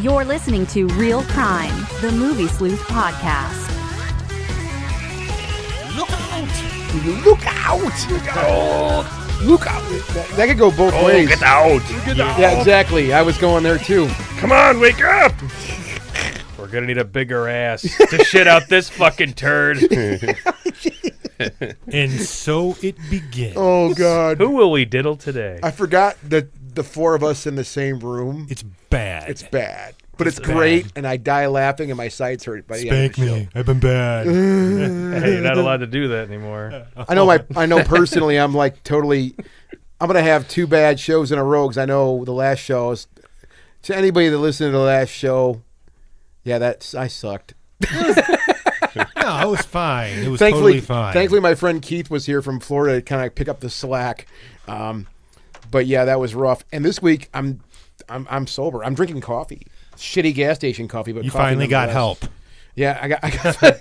You're listening to Real Crime, the Movie Sleuth podcast. Look out! Look out! Look out! Look out! That could go both ways. Get out! Get out! Yeah, exactly. I was going there too. Come on, wake up! We're gonna need a bigger ass to shit out this fucking turd. And so it begins. Oh, God. Who will we diddle today? I forgot that the four of us in the same room. It's bad. It's bad. But it's great, and I die laughing, and my sides hurt by the end of Spank the me. I've been bad. Hey, you're not allowed to do that anymore. show. I know personally, I'm like totally. I'm gonna have two bad shows in a row because I know the last show is. To anybody that listened to the last show, yeah, I sucked. No, it was fine. It was thankfully, totally fine. Thankfully, my friend Keith was here from Florida to kind of pick up the slack. But yeah, that was rough. And this week, I'm sober. I'm drinking coffee, shitty gas station coffee. But you coffee finally got nonetheless. help. Yeah, I got.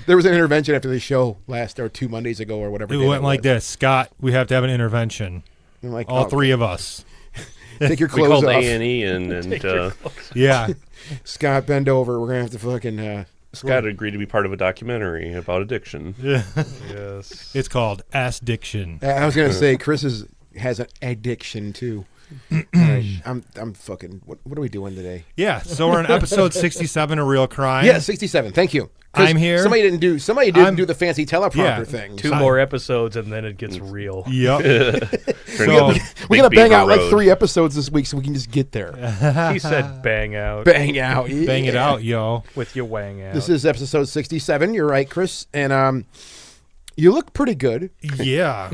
There was an intervention after the show last or 2 Mondays ago or whatever. It went like this. Scott, we have to have an intervention. I'm like, All three of us. Take your We clothes called off. A&E and Yeah. Scott, bend over. We're gonna have to fucking. Scott agreed to be part of a documentary about addiction. Yes. It's called Ass Diction. I was gonna say Chris has an addiction too. I'm fucking. What are we doing today? Yeah, so we're on episode 67 of Real Crime. Yeah, 67. Thank you. 'Cause I'm here. Somebody didn't do the fancy teleprompter thing. Two more episodes and then it gets real. Yep. So, We gotta bang out like 3 episodes this week so we can just get there. He said bang out. Bang out. Bang it Yeah. out, yo. With your wang out. This is episode 67. You're right, Chris. And you look pretty good. Yeah.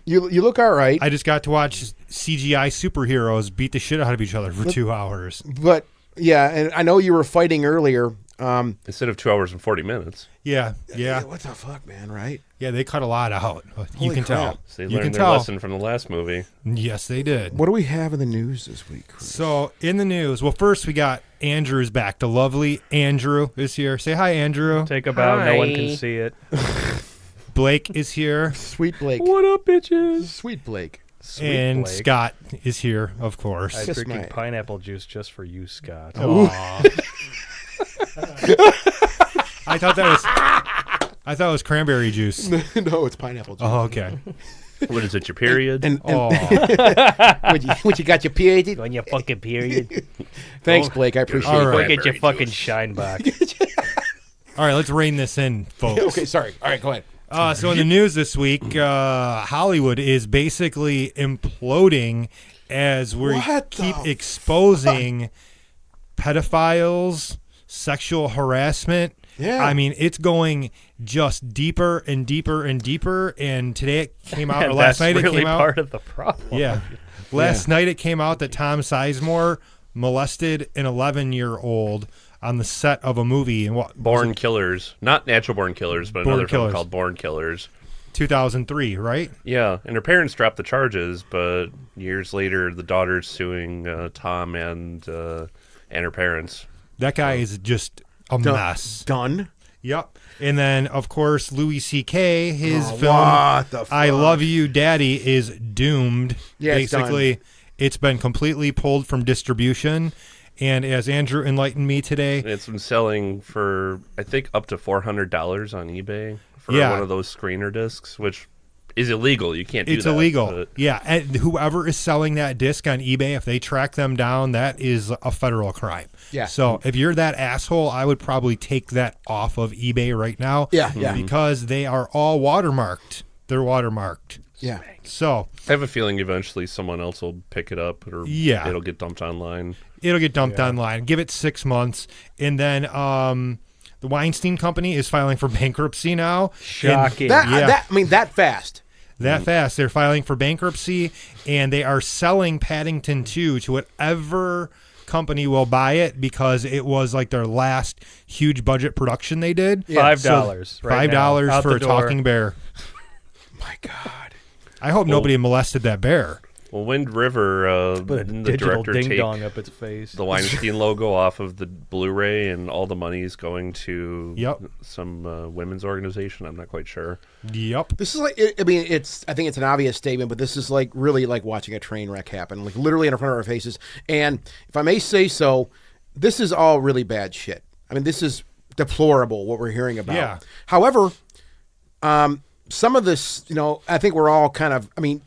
You look all right. I just got to watch CGI superheroes beat the shit out of each other for 2 hours. But yeah, and I know you were fighting earlier. instead of 2 hours and 40 minutes. Yeah. What the fuck, man? Right? Yeah, they cut a lot out. You Holy can crap. tell. So they You learned can their tell. lesson from the last movie. Yes, they did. What do we have in the news this week, Chris? So, in the news, well, first we got Andrew's back. The lovely Andrew is here. Say hi, Andrew. Take a bow. No one can see it. Blake is here. Sweet Blake. What up, bitches? Sweet Blake. Sweet And Blake. Scott is here, of course. I'm Kiss drinking my- pineapple juice just for you, Scott. Aw. I thought it was cranberry juice. No, it's pineapple juice. Oh, okay. What is it, your period? And Oh, what you got your PhD? On your fucking period. Thanks, Blake. I appreciate All it. right. Look at your Cranberry fucking juice. shine box. all right. Let's rein this in, folks. Okay, sorry. All right, go ahead. So in the news this week, Hollywood is basically imploding as we What keep the exposing pedophiles, sexual harassment. Yeah. I mean, it's going just deeper and deeper and deeper. And today it came out, or And last that's night really it came out. part of the problem. Yeah. Last night it came out that Tom Sizemore molested an 11-year-old on the set of a movie in what Born Killers. Not Natural Born Killers, but Born another film Killers. called Born Killers. 2003, right? Yeah, and her parents dropped the charges, but years later, the daughter's suing Tom and her parents. That guy is just a mess. Done. Yep. And then, of course, Louis C.K., his Oh, film what the I fuck? Love You, Daddy is doomed. Yeah, it's basically, it's been completely pulled from distribution. And as Andrew enlightened me today, And it's been selling for, I think, up to $400 on eBay for Yeah. one of those screener discs, which is illegal. You can't do that. it's illegal. but- Yeah. And whoever is selling that disc on eBay, if they track them down, that is a federal crime. Yeah. So if you're that asshole, I would probably take that off of eBay right now. Yeah, yeah. Because they are all watermarked. They're watermarked. Yeah. So I have a feeling eventually someone else will pick it up, or Yeah. it'll get dumped online. it'll get dumped online. Give it 6 months. And then the Weinstein Company is filing for bankruptcy now. Shocking. That fast. That fast. They're filing for bankruptcy, and they are selling Paddington 2 to whatever company will buy it because it was like their last huge budget production they did. $5 right now, $5 out for the a door. talking bear. My God. I hope nobody molested that bear. Well, Wind River, Put a didn't the digital director ding take dong up its face. the Weinstein logo off of the Blu-ray, and all the money's going to some women's organization? I'm not quite sure. Yep. This is like, I mean, I think it's an obvious statement, but this is like really like watching a train wreck happen, like literally in front of our faces. And if I may say so, this is all really bad shit. I mean, this is deplorable what we're hearing about. Yeah. However, some of this, I think we're all kind of, I mean,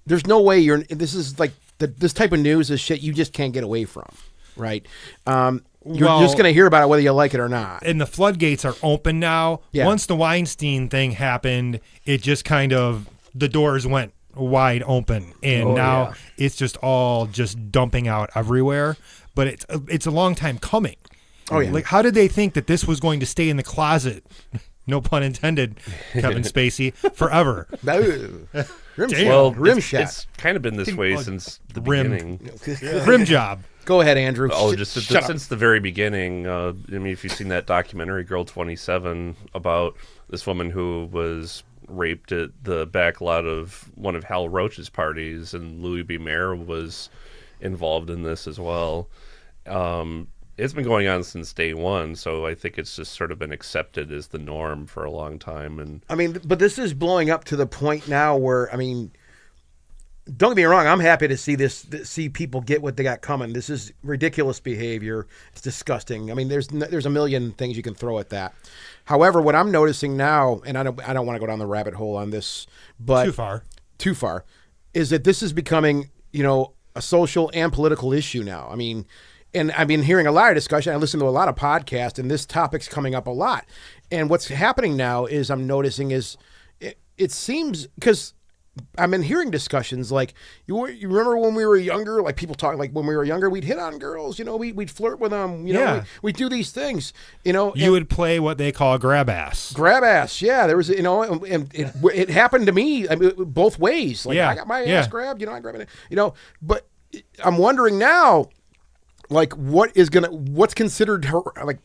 there's no way this is like this type of news is shit you just can't get away from, right? You're just going to hear about it whether you like it or not. And the floodgates are open now. Yeah. Once the Weinstein thing happened, it just kind of, the doors went wide open. And now it's just all just dumping out everywhere. But it's a long time coming. Oh, yeah. Like, how did they think that this was going to stay in the closet? No pun intended, Kevin Spacey, forever. Rim shot. It's kind of been this way since the beginning. Rim job. Go ahead, Andrew. Oh, since the very beginning. I mean, if you've seen that documentary, Girl 27, about this woman who was raped at the back lot of one of Hal Roach's parties, and Louis B. Mayer was involved in this as well. It's been going on since day one, so I think it's just sort of been accepted as the norm for a long time. And I mean, but this is blowing up to the point now where, I mean, don't get me wrong, I'm happy to see people get what they got coming. This is ridiculous behavior. It's disgusting. I mean, there's a million things you can throw at that. However, what I'm noticing now, and I don't want to go down the rabbit hole on this, but too far, is that this is becoming, a social and political issue now. I mean, and I've been hearing a lot of discussion. I listen to a lot of podcasts, and this topic's coming up a lot. And what's happening now is I'm noticing is it seems, because I've been hearing discussions like, you remember when we were younger, like people talk like when we were younger, we'd hit on girls, we'd flirt with them, we'd do these things, You would play what they call grab ass. Grab ass, yeah. There was, and it happened to me, I mean, both ways. Like I got my ass grabbed, I grabbed it, but I'm wondering now, like what's considered like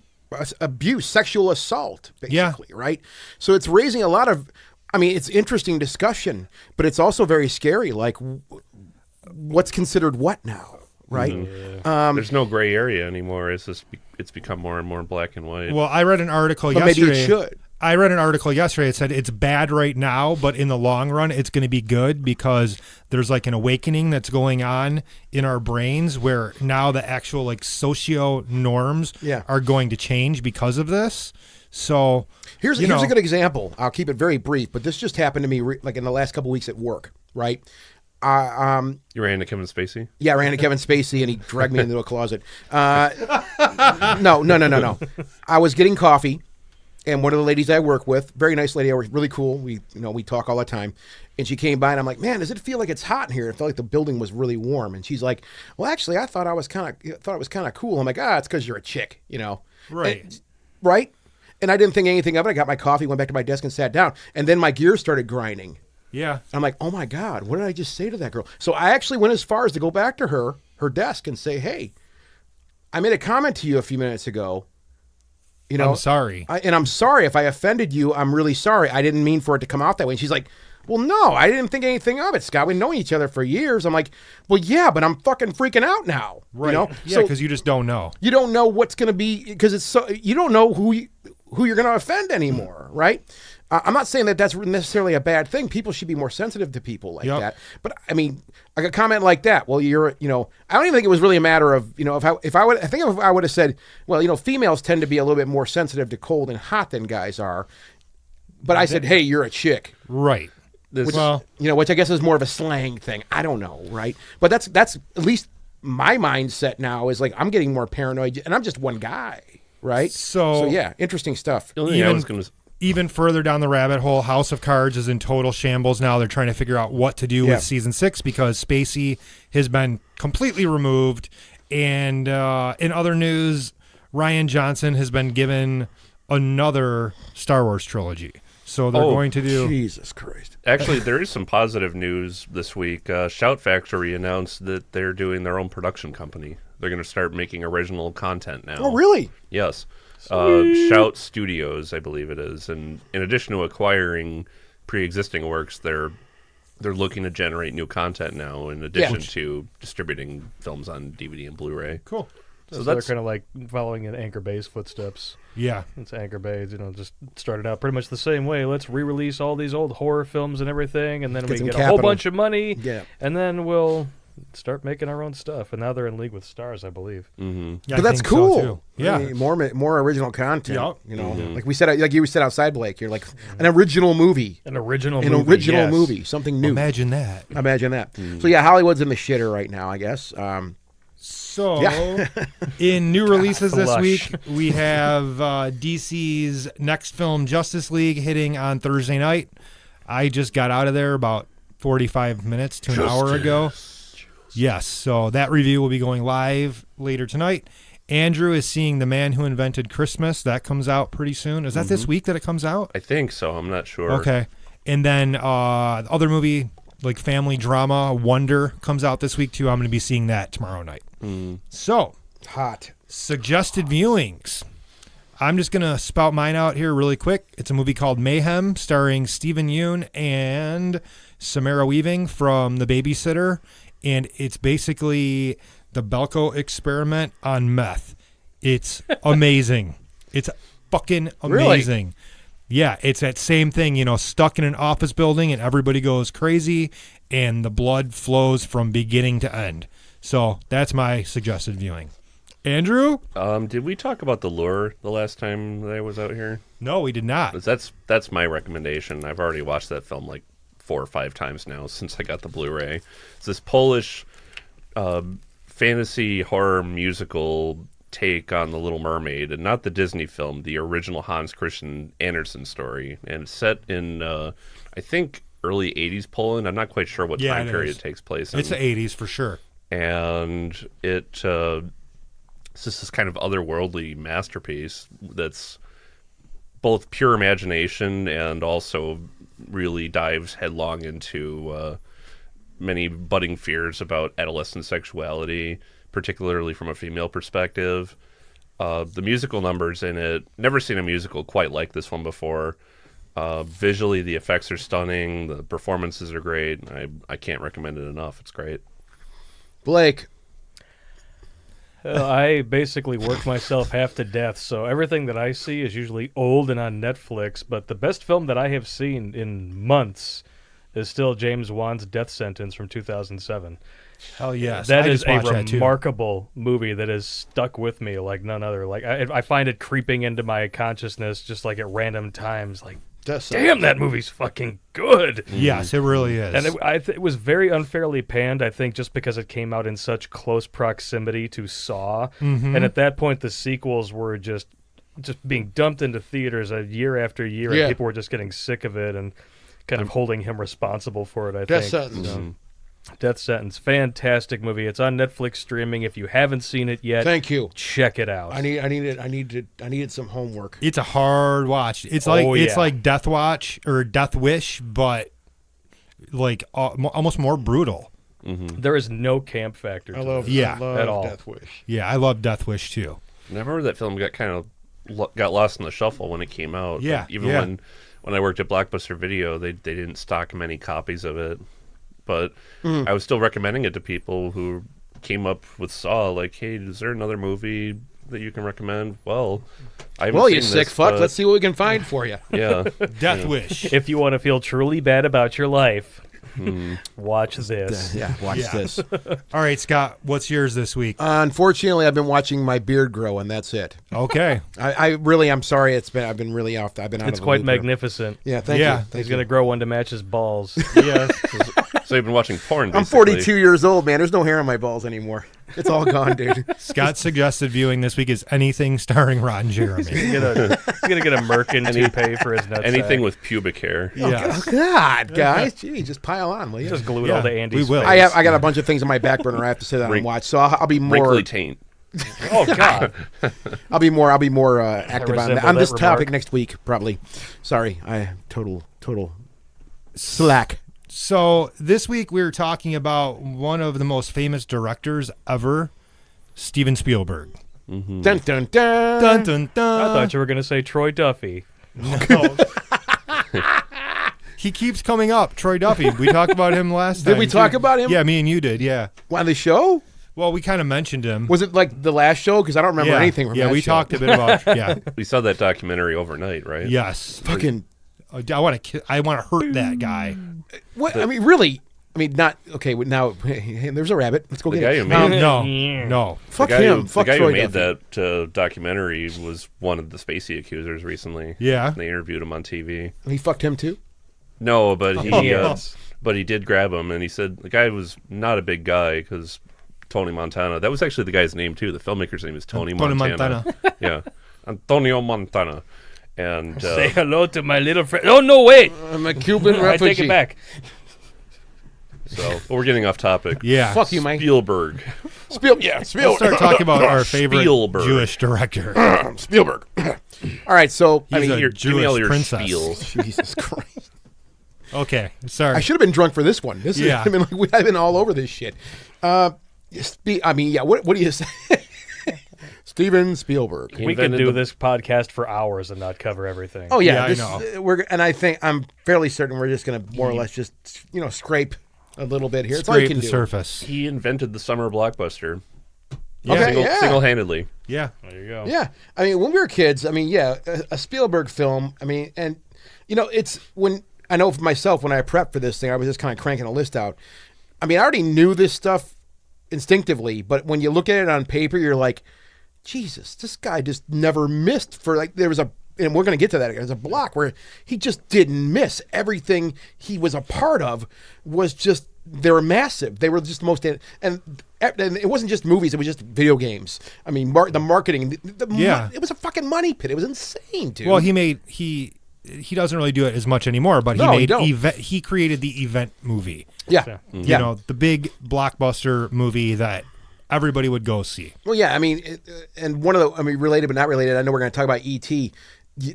abuse, sexual assault, basically, right? So it's raising a lot of, I mean, it's interesting discussion, but it's also very scary. Like, what's considered what now, right? Mm-hmm. There's no gray area anymore. It's become more and more black and white. Well, I read an article yesterday. Maybe it should. I read an article yesterday. It said it's bad right now, but in the long run, it's going to be good because there's like an awakening that's going on in our brains where now the actual like socio norms are going to change because of this. So here's a good example. I'll keep it very brief, but this just happened to me like in the last couple of weeks at work, right? You ran into Kevin Spacey? Yeah, I ran into Kevin Spacey, and he dragged me into a closet. No. I was getting coffee, and one of the ladies I work with, very nice lady, really cool. We talk all the time. And she came by, and I'm like, man, does it feel like it's hot in here? It felt like the building was really warm. And she's like, well, actually, I thought it was kind of cool. I'm like, it's because you're a chick, Right. Right? And I didn't think anything of it. I got my coffee, went back to my desk, and sat down. And then my gears started grinding. Yeah. I'm like, oh my God, what did I just say to that girl? So I actually went as far as to go back to her desk and say, hey, I made a comment to you a few minutes ago. I'm sorry. And I'm sorry if I offended you. I'm really sorry. I didn't mean for it to come out that way. And she's like, well, no, I didn't think anything of it, Scott. We've known each other for years. I'm like, well, yeah, but I'm fucking freaking out now. Right. Yeah, because you just don't know. You don't know what's going to be, because it's so, you don't know who you're going to offend anymore, right? I'm not saying that that's necessarily a bad thing. People should be more sensitive to people like that. But I mean, like a comment like that. Well, I don't even think it was really a matter of, if I would have said, well, females tend to be a little bit more sensitive to cold and hot than guys are. But I said, hey, you're a chick. Right. Which I guess is more of a slang thing. I don't know, right? But that's at least my mindset now is like I'm getting more paranoid, and I'm just one guy, right? So yeah, interesting stuff. Even further down the rabbit hole, House of Cards is in total shambles now. They're trying to figure out what to do with season 6 because Spacey has been completely removed. And in other news, Rian Johnson has been given another Star Wars trilogy. So they're going to do... Jesus Christ. Actually, there is some positive news this week. Shout Factory announced that they're doing their own production company. They're going to start making original content now. Oh, really? Yes. Shout Studios, I believe it is. And in addition to acquiring pre-existing works, they're they're looking to generate new content now in addition to distributing films on DVD and Blu-ray. Cool. So they're kind of like following in Anchor Bay's footsteps. Yeah. It's Anchor Bay, just started out pretty much the same way. Let's re-release all these old horror films and everything, and then we get a whole bunch of money, and then we'll start making our own stuff. And now they're in league with stars, I believe. Yeah, but that's cool. So yeah, I mean, more original content. Yep. You know, like we said, like you said outside, Blake. You're like an original movie. An original movie, something new. Imagine that. So yeah, Hollywood's in the shitter right now, I guess. So, in new releases this week, we have DC's next film, Justice League, hitting on Thursday night. I just got out of there about 45 minutes to an hour ago. Yes, so that review will be going live later tonight. Andrew is seeing The Man Who Invented Christmas. That comes out pretty soon. Is that this week that it comes out? I think so. I'm not sure. Okay. And then the other movie, like family drama, Wonder, comes out this week too. I'm going to be seeing that tomorrow night. So, hot suggested viewings. I'm just going to spout mine out here really quick. It's a movie called Mayhem, starring Stephen Yeun and Samara Weaving from The Babysitter. And it's basically the Belko experiment on meth. It's amazing. It's fucking amazing. Really? Yeah, it's that same thing, stuck in an office building and everybody goes crazy and the blood flows from beginning to end. So that's my suggested viewing. Andrew? Did we talk about The Lure the last time that I was out here? No, we did not. That's my recommendation. I've already watched that film like 4 or 5 times now since I got the Blu-ray. It's this Polish fantasy horror musical take on The Little Mermaid, and not the Disney film, the original Hans Christian Andersen story. And it's set in, I think, early 80s Poland. I'm not quite sure what time period it takes place in. It's the 80s for sure. And it's just this kind of otherworldly masterpiece that's both pure imagination and also really dives headlong into many budding fears about adolescent sexuality, particularly from a female perspective. The musical numbers in it, never seen a musical quite like this one before. Visually, the effects are stunning. The performances are great. I can't recommend it enough. It's great. Blake. I basically work myself half to death, so everything that I see is usually old and on Netflix, but the best film that I have seen in months is still James Wan's Death Sentence from 2007. Hell yes. That is a remarkable movie that has stuck with me like none other. Like I find it creeping into my consciousness just like at random times, like, damn, that movie's fucking good. Yes, it really is. And it was very unfairly panned, I think, just because it came out in such close proximity to Saw. Mm-hmm. And at that point, the sequels were just being dumped into theaters year after year, and people were just getting sick of it and kind of holding him responsible for it, I think. Death Sentence. Death Sentence, fantastic movie. It's on Netflix streaming. If you haven't seen it yet, thank you. Check it out. I needed some homework. It's a hard watch. It's like Death Watch or Death Wish, but like almost more brutal. Mm-hmm. There is no camp factor. I love at all. Death Wish. Yeah, I love Death Wish too. And I remember that film got lost in the shuffle when it came out. Yeah, even when I worked at Blockbuster Video, they didn't stock many copies of it. But I was still recommending it to people who came up with Saw, like, hey, is there another movie that you can recommend? Well, I haven't seen you sick this, fuck. but... Let's see what we can find for you. Yeah. Death Wish. If you want to feel truly bad about your life, watch this. Watch this. All right, Scott, what's yours this week? Unfortunately, I've been watching my beard grow, and that's it. Okay. I'm sorry. I've been really off. I've been out of It's the quite loop here. magnificent. Yeah, thank you. He's going to grow one to match his balls. Yeah. So you've been watching porn, basically. I'm 42 years old, man. There's no hair on my balls anymore. It's all gone, dude. Scott's suggested viewing this week is anything starring Ron Jeremy. He's going to get a Merkin toupee for his nutsack. Anything with pubic hair. Yes. Oh, God, guys. Gee, just pile on, will you? Just glue it all to Andy's we will. face. I got a bunch of things on my back burner I have to sit down and watch, so I'll be more... Wrinkly taint. Oh, God. I'll be more active on this remark. topic next week, probably. Sorry, I total slack. So this week we were talking about one of the most famous directors ever, Steven Spielberg. Mm-hmm. Dun, dun, dun. Dun, dun, dun. I thought you were going to say Troy Duffy. No. He keeps coming up. Troy Duffy. We talked about him last time. Did we talk about him? Yeah, me and you did. Yeah. On the show? Well, we kind of mentioned him. Was it like the last show? Because I don't remember anything from that show. Yeah, we talked a bit about. Yeah. We saw that documentary overnight, right? Yes. Fucking. I want to hurt that guy. What? I mean, really? I mean, not okay. Now, hey, there's a rabbit. Let's go The get guy it. who made No. Fuck the guy him. Who, Fuck the guy Troy who made Duffy. that documentary was one of the Spacey accusers recently. Yeah. They interviewed him on TV. He fucked him too. No, but he Yes. but he did grab him, and he said the guy was not a big guy because Tony Montana. That was actually the guy's name too. The filmmaker's name is Tony Montana. Yeah, Antonio Montana. And Say hello to my little friend. Oh, no, wait. I'm a Cuban I refugee. take it back. so we're getting off topic. Yeah. Fuck you, Mike. Spielberg. Spielberg. Let's start talking about our favorite Spielberg. Jewish director. Spielberg. All right, so I He's mean, a Give me all Jewish your princess. spiel. Jesus Christ. Okay, sorry. I should have been drunk for this one. This Yeah. is, I mean, like, I've been all over this shit. I mean, yeah. What do you say? Steven Spielberg. We could do this podcast for hours and not cover everything. Oh yeah, Yeah, I know. And I think I'm fairly certain we're just going to more or less just scrape a little bit here. It's all you Scrape can the do. surface. He invented the summer blockbuster. Okay, yeah. Single-handedly. Yeah. There you go. Yeah, I mean, when we were kids, I mean, yeah, a Spielberg film. I mean, and it's when I know for myself when I prepped for this thing, I was just kind of cranking a list out. I mean, I already knew this stuff instinctively, but when you look at it on paper, you're like, Jesus, this guy just never missed for like there was a. And we're going to get to that. There's a block where he just didn't miss. Everything he was a part of was just, they were massive. They were just the most, and it wasn't just movies. It was just video games. I mean, the marketing, it was a fucking money pit. It was insane, dude. Well, he doesn't really do it as much anymore, but he created the event movie. Yeah. You know, the big blockbuster movie that everybody would go see. Well, yeah, I mean, and one of the, I mean, related but not related, I know we're going to talk about E.T.,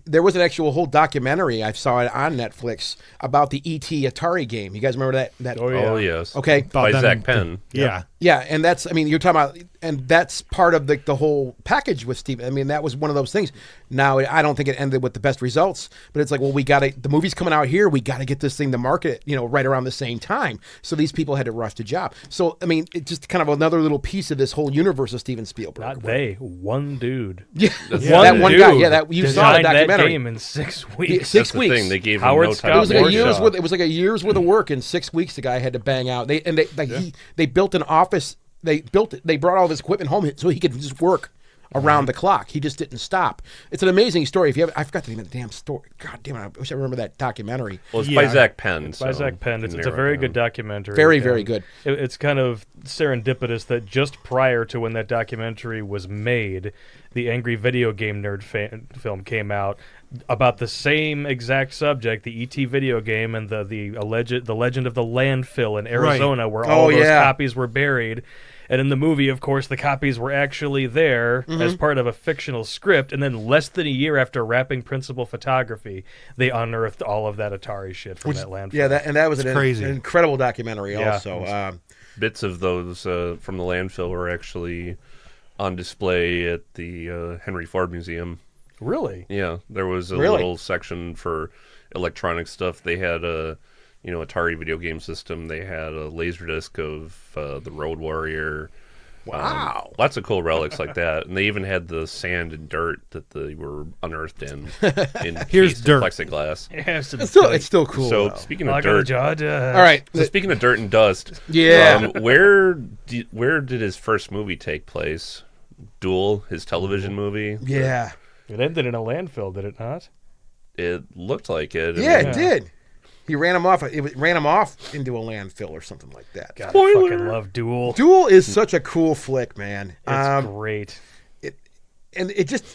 there was an actual whole documentary, I saw it on Netflix, about the E.T. Atari game. You guys remember that? Oh, yeah. Oh, yes. Okay. By Zach Penn. Yeah. Yeah, and that's, I mean, you're talking about, and that's part of the whole package with Steve. I mean, that was one of those things. Now, I don't think it ended with the best results, but it's like, well, the movie's coming out here, we got to get this thing to market, right around the same time. So these people had to rush the job. So, I mean, it's just kind of another little piece of this whole universe of Steven Spielberg. Not they, one dude. Yeah, Yeah. that one dude guy. Yeah, that you saw the designed that documentary. game in 6 weeks. Six That's the weeks. thing. They gave Howard him no Scott time. It was like a Moore year's shot. worth. It was like a year's worth of work in 6 weeks. The guy had to bang out. They built an office. They built it. They brought all of his equipment home so he could just work around the clock. He just didn't stop. It's an amazing story. If you have, I forgot the name of the damn story. God damn it! I wish I remember that documentary. Well, it's by Zach Penn. By Zach Penn. It's a very good documentary. Very, and very good. It's kind of serendipitous that just prior to when that documentary was made, the Angry Video Game Nerd film came out about the same exact subject, the E.T. video game and the legend of the landfill in Arizona, where all those copies were buried. And in the movie, of course, the copies were actually there as part of a fictional script. And then less than a year after wrapping principal photography, they unearthed all of that Atari shit from that landfill. Yeah, that was an crazy. incredible documentary. Yeah. Also, Bits of those from the landfill were actually on display at the Henry Ford Museum. Really? Yeah, there was a Really? little section for electronic stuff. They had a Atari video game system. They had a Laserdisc of the Road Warrior. Wow. Lots of cool relics like that. And they even had the sand and dirt that they were unearthed in Here's dirt. Plexiglass. it's still cool. So though. speaking of dirt, All right. so speaking of dirt and dust, Yeah. where did his first movie take place? Duel, his television movie. Yeah. It ended in a landfill, did it not? It looked like it. Yeah, it did. He ran him off. It ran him off into a landfill or something like that. God, I fucking love Duel. Duel is such a cool flick, man. It's great. It just.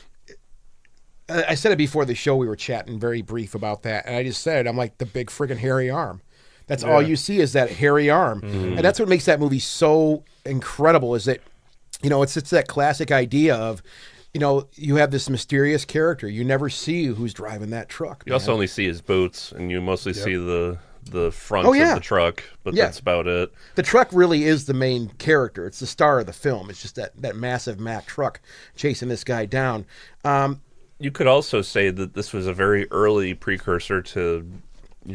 I said it before the show. We were chatting very brief about that, and I just said, I'm like the big friggin' hairy arm. That's all you see is that hairy arm, and that's what makes that movie so incredible. Is that, it's that classic idea of, you have this mysterious character. You never see who's driving that truck. You also only see his boots, and you mostly see the front Oh, of yeah. the truck, but Yeah. that's about it. The truck really is the main character. It's the star of the film. It's just that massive Mack truck chasing this guy down. You could also say that this was a very early precursor to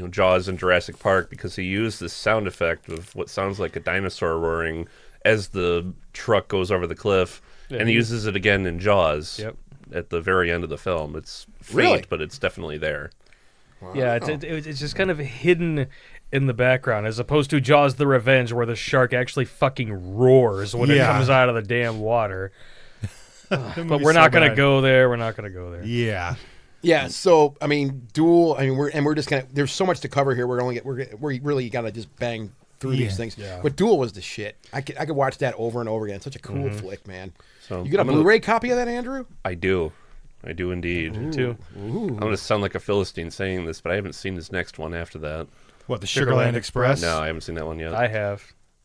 Jaws and Jurassic Park because he used this sound effect of what sounds like a dinosaur roaring as the truck goes over the cliff, and he uses it again in Jaws. Yep. At the very end of the film, it's faint, Really? but it's definitely there. Wow. Yeah, it's just kind of hidden in the background, as opposed to Jaws: The Revenge, where the shark actually fucking roars when it comes out of the damn water. But we're not going to go there. We're not going to go there. Yeah. Yeah, so I mean, Duel. I mean, we're just gonna. There's so much to cover here. We really gotta just bang through these things. Yeah. But Duel was the shit. I could watch that over and over again. It's such a cool flick, man. So You got a Blu-ray copy of that, Andrew? I do indeed. Me too. I'm going to sound like a Philistine saying this, but I haven't seen his next one after that. What, the Sugarland Express? No, I haven't seen that one yet. I have.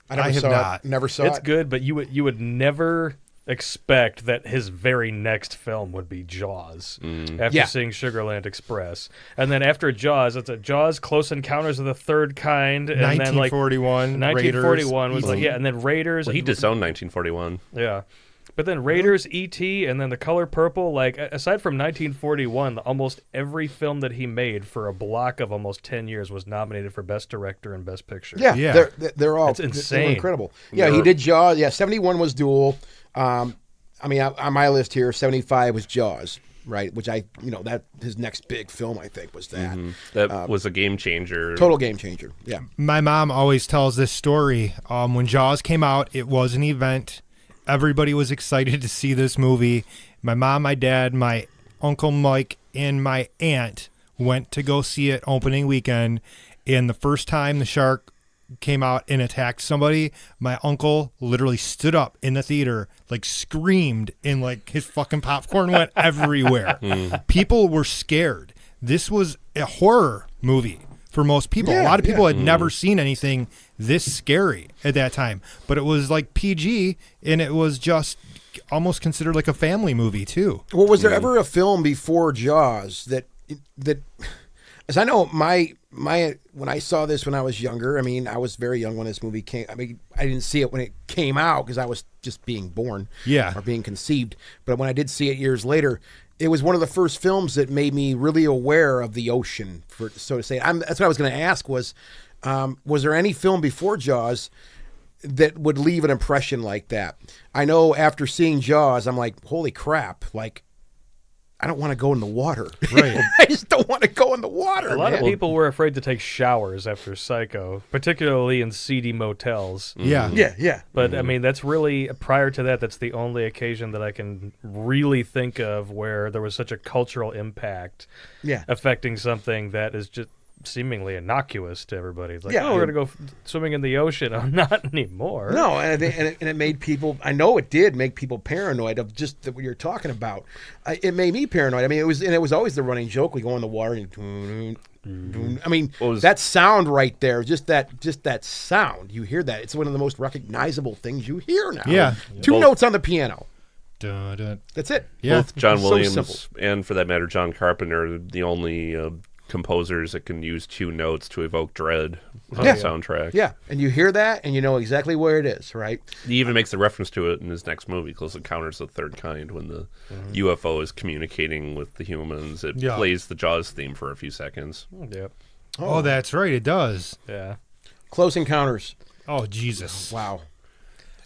I have saw not. It. Never saw It's it. good, but you would never expect that his very next film would be Jaws after Yeah. seeing Sugarland Express. And then after Jaws, it's a Jaws Close Encounters of the Third Kind. And then like 1941. 1941 was Raiders, like, yeah, and then Raiders. Well, he and- disowned 1941. Yeah. But then Raiders, E.T., and then The Color Purple, like, aside from 1941, almost every film that he made for a block of almost 10 years was nominated for Best Director and Best Picture. Yeah, Yeah. they're all It's they're insane. incredible. Yeah, he did Jaws. Yeah, 71 was Duel. I mean, on my list here, 75 was Jaws, right? Which that his next big film, I think, was that. That was a game changer. Total game changer. Yeah. My mom always tells this story. When Jaws came out, it was an event. Everybody was excited to see this movie. My mom, my dad, my Uncle Mike, and my aunt went to go see it opening weekend. And the first time the shark came out and attacked somebody, my uncle literally stood up in the theater, like screamed, and like his fucking popcorn went everywhere. People were scared. This was a horror movie for most people. A Yeah, lot of people yeah. had never seen anything this scary at that time, but it was like PG, and it was just almost considered like a family movie too. Well, was there ever a film before Jaws that, as I know, my when I saw this when I was younger, I mean, I was very young when this movie came. I mean, I didn't see it when it came out because I was just being born, or being conceived. But when I did see it years later, it was one of the first films that made me really aware of the ocean, so to say. That's what I was going to ask was there any film before Jaws that would leave an impression like that? I know after seeing Jaws, I'm like, holy crap, like, I don't want to go in the water. Right. I just don't want to go in the water. A lot of man. people were afraid to take showers after Psycho, particularly in seedy motels. Yeah. Yeah. But I mean, that's really prior to that. That's the only occasion that I can really think of where there was such a cultural impact, Yeah. affecting something that is just seemingly innocuous to everybody. It's like, Yeah. oh, we're gonna go swimming in the ocean. Oh, not anymore. No, and it made people. I know it did make people paranoid of just what you're talking about. It made me paranoid. I mean, it was always the running joke. We go in the water and. I mean, that sound right there, just that sound. You hear that? It's one of the most recognizable things you hear now. Yeah. Two notes on the piano. Dun, dun. That's it. Yeah. Both John It's so Williams simple. and, for that matter, John Carpenter are the only composers that can use two notes to evoke dread on Yeah. the soundtrack. Yeah, and you hear that, and you know exactly where it is, right? He even makes a reference to it in his next movie, Close Encounters of the Third Kind, when the UFO is communicating with the humans. It Yeah. plays the Jaws theme for a few seconds. Yep. Oh, that's right. It does. Yeah. Close Encounters. Oh, Jesus. Wow.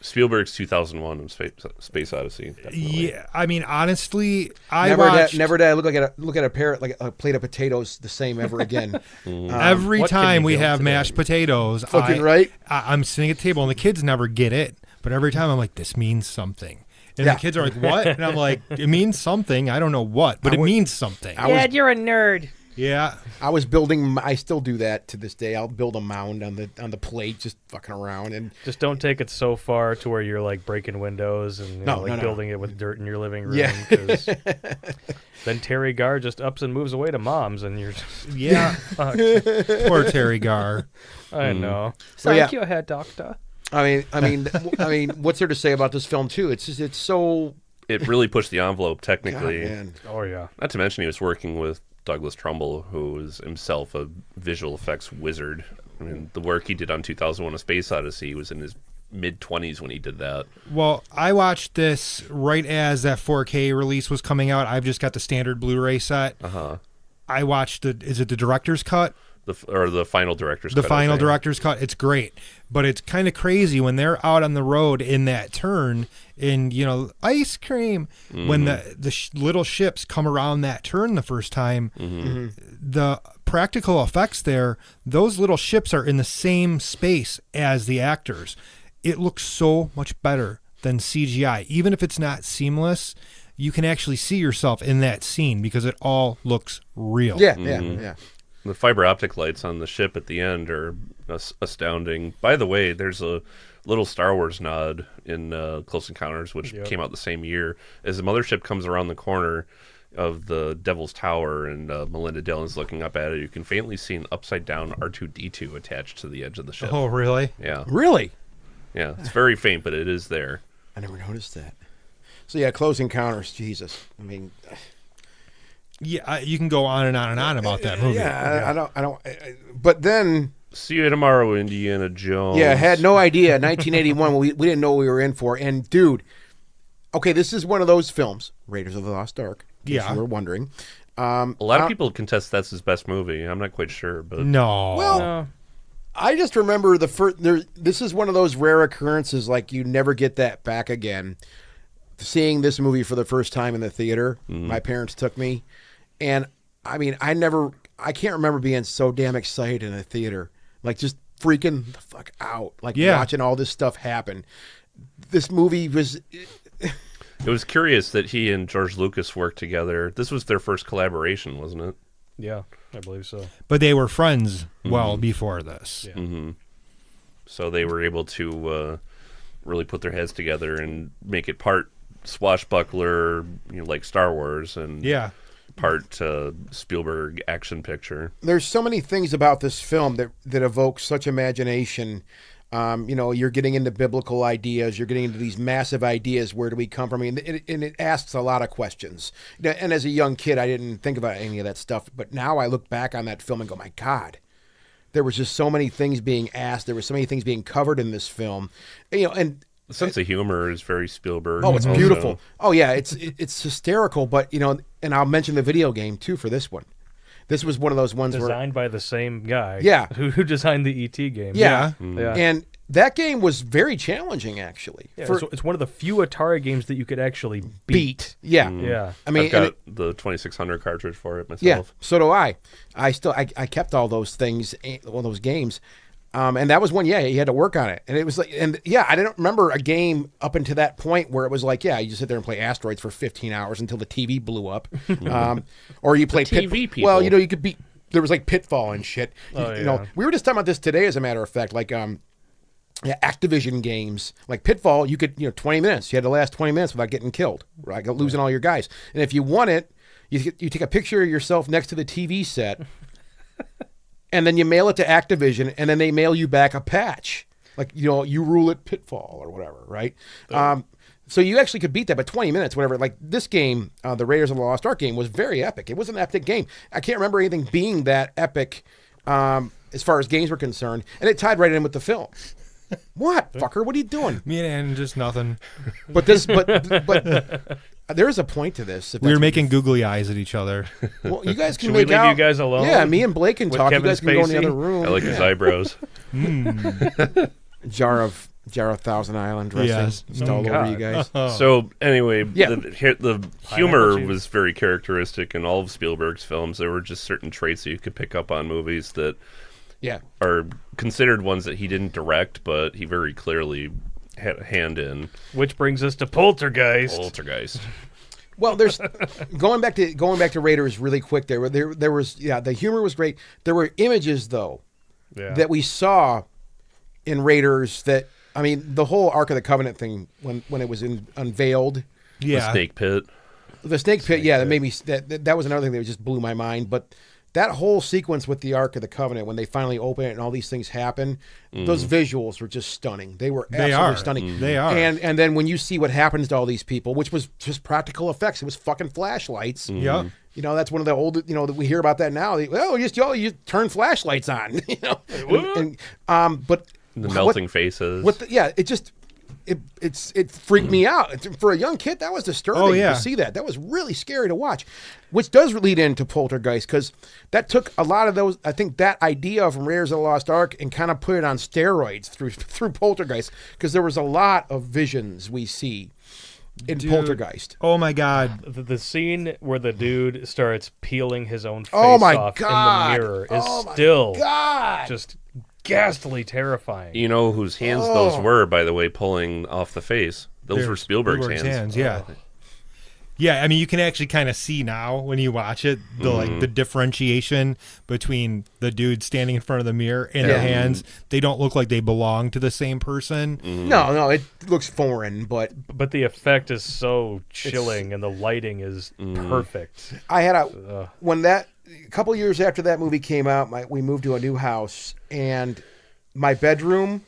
Spielberg's 2001 and Space Odyssey. Definitely. Yeah. I mean, honestly, I Never watched never did I look at a parrot like a plate of potatoes the same ever again. every what can time you we do have today? mashed potatoes. Fucking right. I'm sitting at the table, and the kids never get it. But every time I'm like, this means something. And Yeah. the kids are like, what? And I'm like, it means something. I don't know what, but it means something. Dad, you're a nerd. Yeah. I was building. I still do that to this day. I'll build a mound on the plate, just fucking around, and Just don't take it so far to where you're like breaking windows and you No, know, like no, no. building it with dirt in your living room. Yeah. 'Cause then Terry Garr just ups and moves away to mom's, and you're just Yeah. fucked. Poor Terry Garr. I know. Well, yeah. Thank you, head doctor. I mean, what's there to say about this film too? It's so. It really pushed the envelope, God, technically. man. Oh yeah. Not to mention he was working with Douglas Trumbull, who was himself a visual effects wizard. I mean, the work he did on 2001: A Space Odyssey, he was in his mid-20s when he did that. Well, I watched this right as that 4K release was coming out. I've just got the standard Blu-ray set. Uh-huh. I watched is it the director's cut? the final director's The cut. final director's cut. It's great, but it's kind of crazy when they're out on the road in that turn in ice cream when the little ships come around that turn the first time. The practical effects there, those little ships are in the same space as the actors. It looks so much better than CGI. Even if it's not seamless, you can actually see yourself in that scene because it all looks real. Yeah. The fiber optic lights on the ship at the end are astounding. By the way, there's a little Star Wars nod in Close Encounters, which came out the same year. As the mothership comes around the corner of the Devil's Tower and Melinda Dillon's looking up at it, you can faintly see an upside-down R2-D2 attached to the edge of the ship. Oh, really? Yeah. Really? Yeah, it's very faint, but it is there. I never noticed that. So yeah, Close Encounters. Jesus, I mean, Yeah, you can go on and on and on about that movie. yeah, I don't. But then, See you tomorrow, Indiana Jones. yeah, had no idea. 1981, we didn't know what we were in for. And dude, okay, this is one of those films, Raiders of the Lost Ark. In case Yeah. you were wondering. A lot of people contest that's his best movie. I'm not quite sure, but No. Well, I just remember the first. This is one of those rare occurrences, like you never get that back again. Seeing this movie for the first time in the theater, my parents took me, and I mean, I can't remember being so damn excited in a theater, like just freaking the fuck out, like watching all this stuff happen. This movie was. it was curious that he and George Lucas worked together. This was their first collaboration, wasn't it? Yeah, I believe so. But they were friends well before this. Yeah. So they were able to really put their heads together and make it part swashbuckler, like Star Wars, and part Spielberg action picture. There's so many things about this film that evoke such imagination. You're getting into biblical ideas. You're getting into these massive ideas. Where do we come from? And it asks a lot of questions. And as a young kid, I didn't think about any of that stuff. But now I look back on that film and go, my God, there was just so many things being asked. There were so many things being covered in this film. And the sense of humor is very Spielberg. oh, it's also. beautiful. Oh yeah, it's hysterical. But and I'll mention the video game too for this one. This was one of those ones Designed by the same guy. Yeah. Who designed the E.T. game. Yeah. Yeah. And that game was very challenging, actually. Yeah, it's one of the few Atari games that you could actually beat. Yeah. Yeah. I mean, I've got the 2600 cartridge for it myself. yeah, so do I. I kept all those things, all those games. And that was one, you had to work on it. And it was like, I didn't remember a game up until that point where it was like, you just sit there and play Asteroids for 15 hours until the TV blew up. Or you play TV people. Well, you could beat, there was like Pitfall and shit. Yeah. We were just talking about this today, as a matter of fact, like, Activision games, like Pitfall, you could, 20 minutes. You had to last 20 minutes without getting killed, right? Losing all your guys. And if you won it, you take a picture of yourself next to the TV set, and then you mail it to Activision, and then they mail you back a patch. Like, you rule it Pitfall or whatever, right? So you actually could beat that, but 20 minutes, whatever. Like this game, the Raiders of the Lost Ark game, was very epic. It was an epic game. I can't remember anything being that epic as far as games were concerned, and it tied right in with the film. What, fucker? What are you doing? Me and just nothing. But there is a point to this. We were making googly eyes at each other. Well, you guys can Should we make leave out. you guys alone? Yeah, me and Blake can with talk. Kevin You guys can go in the Spacey? other room. I like his eyebrows. Jar of Thousand Island dressing. Yes. Just all over you guys. So anyway, Yeah. the humor was very characteristic in all of Spielberg's films. There were just certain traits that you could pick up on movies that Yeah. are considered ones that he didn't direct, but he very clearly had a hand in. Which brings us to Poltergeist. Poltergeist. Well, there's going back to Raiders really quick. There was the humor was great. There were images though that we saw in Raiders that, I mean, the whole Ark of the Covenant thing when it was unveiled. Yeah. The snake pit. The snake pit, that made me that was another thing that just blew my mind. But that whole sequence with the Ark of the Covenant, when they finally open it and all these things happen, those visuals were just stunning. They were absolutely stunning. They are. And then when you see what happens to all these people, which was just practical effects, it was fucking flashlights. Yep. That's one of the old, that we hear about that now. You turn flashlights on, but The melting faces. it just, it freaked me out. For a young kid, that was disturbing Oh, yeah. to see that. That was really scary to watch, which does lead into Poltergeist, because that took a lot of those. I think that idea from Raiders of the Lost Ark and kind of put it on steroids through Poltergeist, because there was a lot of visions we see in Poltergeist. Oh my God. The scene where the dude starts peeling his own face Oh my off God. in the mirror is Oh my still God. just ghastly terrifying. You know whose hands those were, by the way, pulling off the face? Those were Spielberg's hands. Yeah. Yeah, I mean, you can actually kind of see now when you watch it the differentiation between the dude standing in front of the mirror and the hands. They don't look like they belong to the same person. No, it looks foreign, but But the effect is so chilling, and the lighting is perfect. I had a couple years after that movie came out, we moved to a new house, and my bedroom,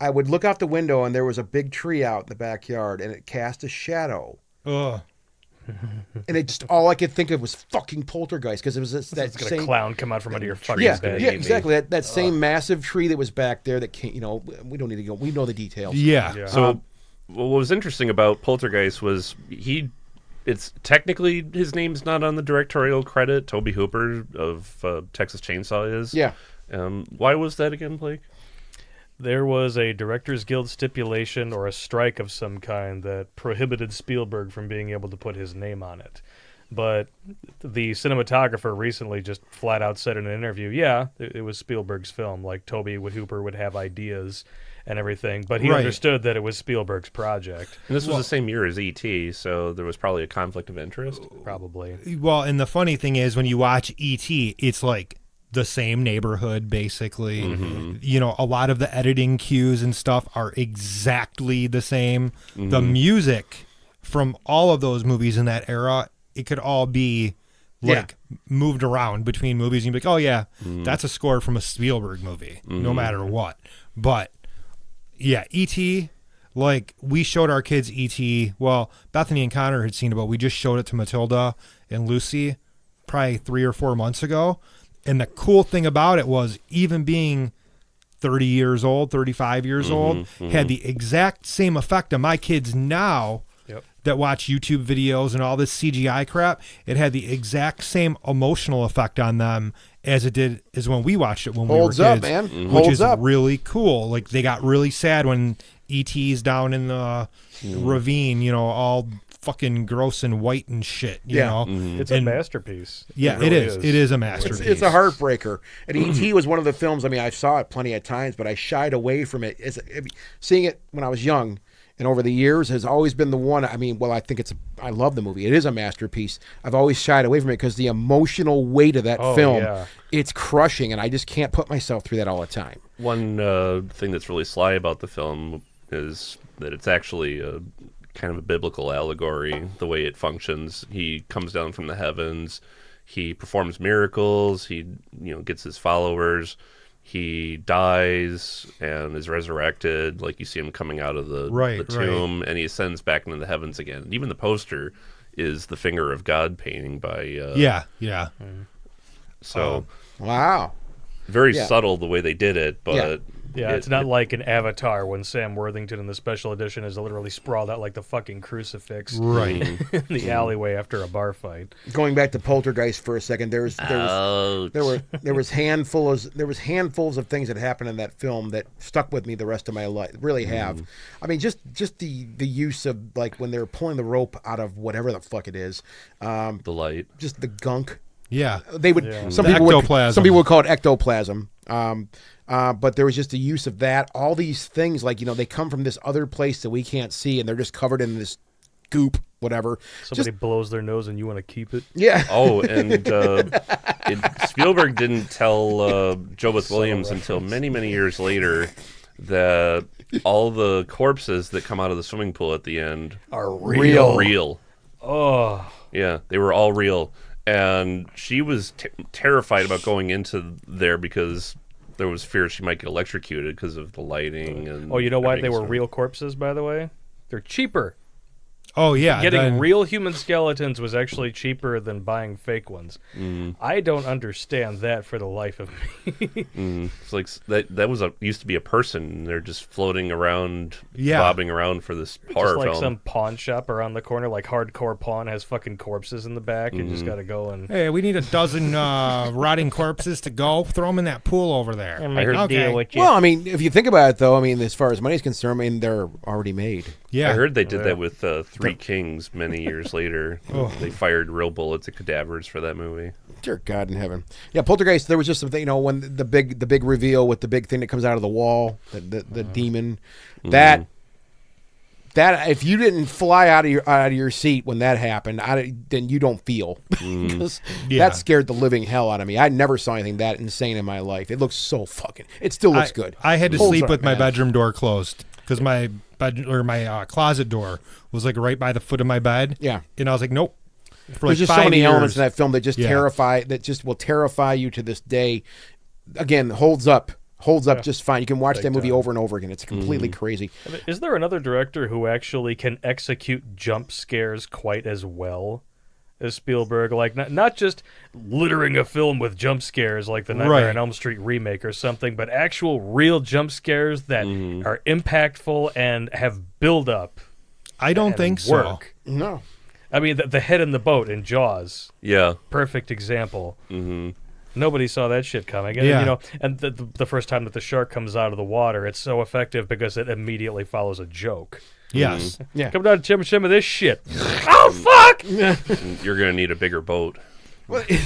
I would look out the window and there was a big tree out in the backyard, and it cast a shadow. Ugh. And it just, all I could think of was fucking Poltergeist, because it was that It's got same a clown come out from under your fucking yeah, bed. yeah, exactly. That same massive tree that was back there that came, we don't need to go. We know the details. Yeah. So what was interesting about Poltergeist was it's technically his name's not on the directorial credit. Tobe Hooper of Texas Chainsaw is. Yeah. Why was that again, Blake? There was a Directors Guild stipulation or a strike of some kind that prohibited Spielberg from being able to put his name on it. But the cinematographer recently just flat out said in an interview, it was Spielberg's film. Like, Tobe Hooper would have ideas and everything, but he understood that it was Spielberg's project. And this was the same year as E.T., so there was probably a conflict of interest. Probably. Well, and the funny thing is, when you watch E.T., it's like the same neighborhood, basically. A lot of the editing cues and stuff are exactly the same. The music from all of those movies in that era, it could all be moved around between movies. And you'd be like, oh yeah, that's a score from a Spielberg movie, no matter what. But yeah, E.T., like, we showed our kids E.T. Well, Bethany and Connor had seen it, but we just showed it to Matilda and Lucy probably 3 or 4 months ago. And the cool thing about it was, even being 30 years old, 35 years old, had the exact same effect on my kids now that watch YouTube videos and all this CGI crap. It had the exact same emotional effect on them as it did as when we watched it when we were kids. Holds up, man. Which is really cool. Like, they got really sad when E.T.'s down in the ravine, all fucking gross and white and shit, you know. It's a masterpiece. Yeah, it really is. It is a masterpiece. It's a heartbreaker. And E.T. was one of the films, I saw it plenty of times, but I shied away from it. Seeing it when I was young and over the years has always been the one. I think I love the movie. It is a masterpiece. I've always shied away from it because the emotional weight of that film, it's crushing, and I just can't put myself through that all the time. One thing that's really sly about the film is that it's actually kind of a biblical allegory, the way it functions. He comes down from the heavens, he performs miracles, he gets his followers, he dies and is resurrected, like you see him coming out of the tomb, and he ascends back into the heavens again. And even the poster is the finger of God painting by so wow, very subtle the way they did it, but it's not like an Avatar when Sam Worthington in the special edition is literally sprawled out like the fucking crucifix in the alleyway after a bar fight. Going back to Poltergeist for a second, there was handfuls of things that happened in that film that stuck with me the rest of my life. Really have. Just the use of, like, when they were pulling the rope out of whatever the fuck it is, the light, just the gunk. Yeah, they would. Some people would call it ectoplasm. But there was just a use of that. All these things, like, they come from this other place that we can't see, and they're just covered in this goop, whatever. Somebody blows their nose, and you want to keep it. Yeah. Oh, and Spielberg didn't tell Jobeth Williams until many, many years later that all the corpses that come out of the swimming pool at the end are real. Real. Oh. Yeah, they were all real. And she was terrified about going into there because there was fear she might get electrocuted because of the lighting. And you know why they were real corpses, by the way? They're cheaper. Oh yeah, Getting then- real human skeletons was actually cheaper than buying fake ones. I don't understand that for the life of me. It's like that was used to be a person. And they're just floating around, Yeah. bobbing around for this horror Just like film. some pawn shop around the corner, like Hardcore Pawn has fucking corpses in the back. You just got to go and Hey, we need a dozen rotting corpses to go. Throw them in that pool over there. make a Okay. deal with you. Well, I mean, if you think about it, though, I mean, as far as money's concerned, I mean, they're already made. Yeah, I heard they did that with Three Kings many years later. They fired real bullets at cadavers for that movie. Dear God in heaven. Yeah, Poltergeist, there was just something, when the big reveal with the big thing that comes out of the wall, the demon, that if you didn't fly out of your seat when that happened, then you don't feel. 'Cause Yeah. that scared the living hell out of me. I never saw anything that insane in my life. It looks so it still looks good. I had to Holds sleep up, with my man. bedroom door closed because my closet door was like right by the foot of my bed. Yeah. And I was like, nope. For There's like just so 5 many years. elements in that film that just Yeah. will terrify you to this day. Again, holds up just fine. You can watch that movie over and over again. It's completely crazy. Is there another director who actually can execute jump scares quite as well as Spielberg? Like, not just littering a film with jump scares like the Nightmare Right. on Elm Street remake or something, but actual real jump scares that are impactful and have build up. I don't and think so. work. No. I mean, the head in the boat in Jaws, Yeah. perfect example. Nobody saw that shit coming. And, Yeah. and the first time that the shark comes out of the water, it's so effective because it immediately follows a joke. Yes. Yeah. Come down, Chim of this shit. Oh, fuck! And you're going to need a bigger boat.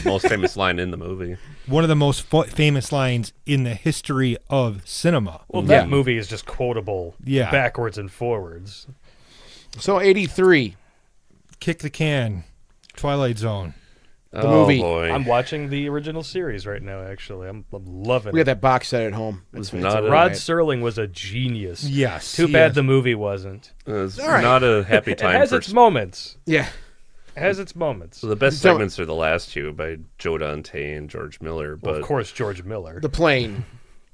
Most famous line in the movie. One of the most famous lines in the history of cinema. Well, that movie is just quotable backwards and forwards. So 83. Kick the can. Twilight Zone. The movie. Boy. I'm watching the original series right now, actually. I'm loving We got it. that box set at home. It's not a- Rod Serling was a genius. Yes. Too he bad is. the movie wasn't. It's All right. not a happy It time has for its moments. Yeah. It has its moments. So the best So- segments are the last two by Joe Dante and George Miller, Well, but of course, George Miller. The plane.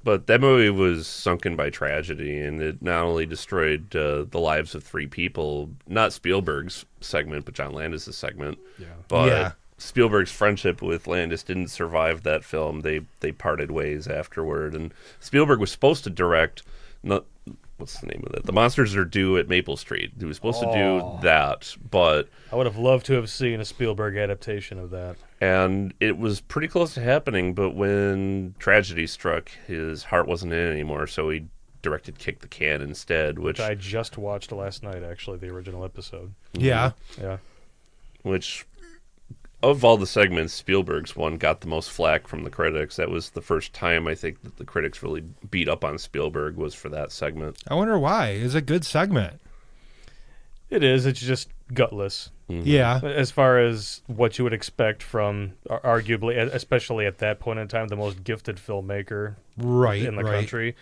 but that movie was sunken by tragedy, and it not only destroyed the lives of 3 people, not Spielberg's segment, but John Landis' segment. Yeah. But Yeah. Spielberg's friendship with Landis didn't survive that film. They parted ways afterward, and Spielberg was supposed to direct. What's the name of it? The Monsters Are Due at Maple Street. He was supposed to do that, but I would have loved to have seen a Spielberg adaptation of that. and it was pretty close to happening. But when tragedy struck, his heart wasn't in it anymore, so he directed Kick the Can instead, which I just watched last night, actually, the original episode. Yeah. Yeah. which of all the segments, Spielberg's one got the most flack from the critics. That was the first time I think that the critics really beat up on Spielberg was for that segment. I wonder why. It's a good segment. It is. It's just gutless. Yeah. As far as what you would expect from, arguably, especially at that point in time, the most gifted filmmaker Right. in the right. country.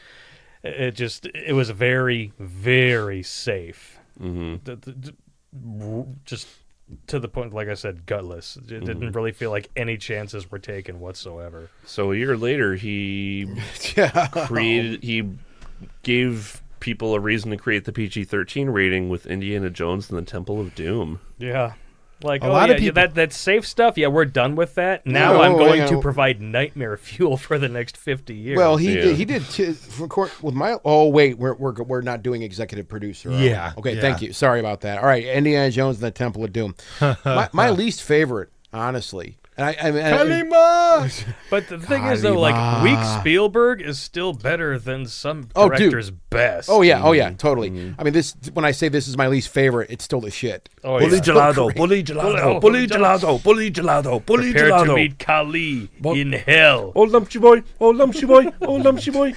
It was very, very safe. Just to the point, like I said, gutless. It didn't really feel like any chances were taken whatsoever. So a year later, he gave people a reason to create the PG-13 rating with Indiana Jones and the Temple of Doom. Yeah. Like, A lot of people- that safe stuff, we're done with that. Now No, I'm going hang to on. provide nightmare fuel for the next 50 years. Well, Yeah. he did with my. Oh wait, we're not doing executive producer. are we? Yeah, Okay. yeah. Thank you. Sorry about that. All right. Indiana Jones and the Temple of Doom. my least favorite, honestly. And But the thing is, though, like, weak Spielberg is still better than some Oh, dude. director's best. Oh yeah, totally. I mean, this when I say this is my least favorite, it's still the shit. Oh, Bully yeah. gelato, bully gelato, bully gelato, bully gelato, bully Prepare to gelato. meet Kali in hell. Oh, lumpy boy, oh, lumpy boy, oh, lumpy boy.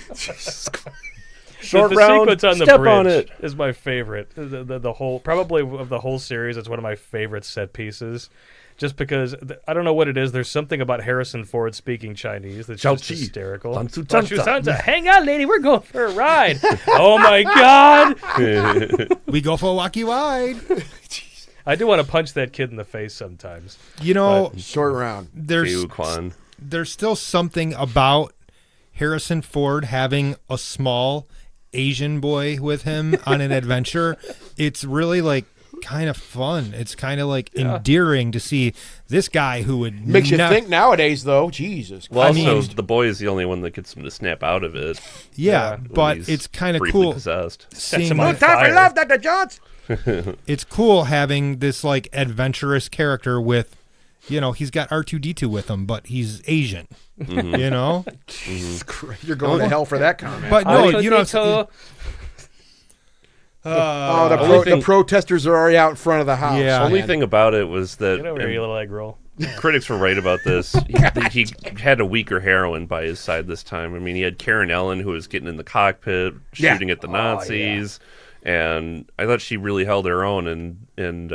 Short the round, sequence on the step bridge on it. is my favorite. The whole, probably of the whole series, it's one of my favorite set pieces. Just because, I don't know what it is, there's something about Harrison Ford speaking Chinese that's just Zhao Qi, hysterical. Lanzu Lanzu Zhanta. Zhanta. Hang on, lady, we're going for a ride. Oh my God. We go for a walkie wide. I do want to punch that kid in the face sometimes. You know, Short round. there's Liu Quan. there's still something about Harrison Ford having a small Asian boy with him on an adventure. It's really like kind of fun. It's kind of like endearing to see this guy who would Makes you think nowadays, though. Jesus. Well, Christ. also, the boy is the only one that gets him to snap out of it. Yeah, when but he's it's kind of briefly cool. Possessed. Seeing him on No time for fire. love, Dr. Jones. it's cool having this like adventurous character with, he's got R2D2 with him, but he's Asian. You know, Jesus Christ. You're going to hell for that comment. but no, R2D2. The protesters are already out in front of the house. Yeah. The only man. thing about it was that Get over here, you little egg roll. critics were right about this. He had a weaker heroine by his side this time. I mean, he had Karen Ellen, who was getting in the cockpit, Yeah. shooting at the Nazis, and I thought she really held her own. And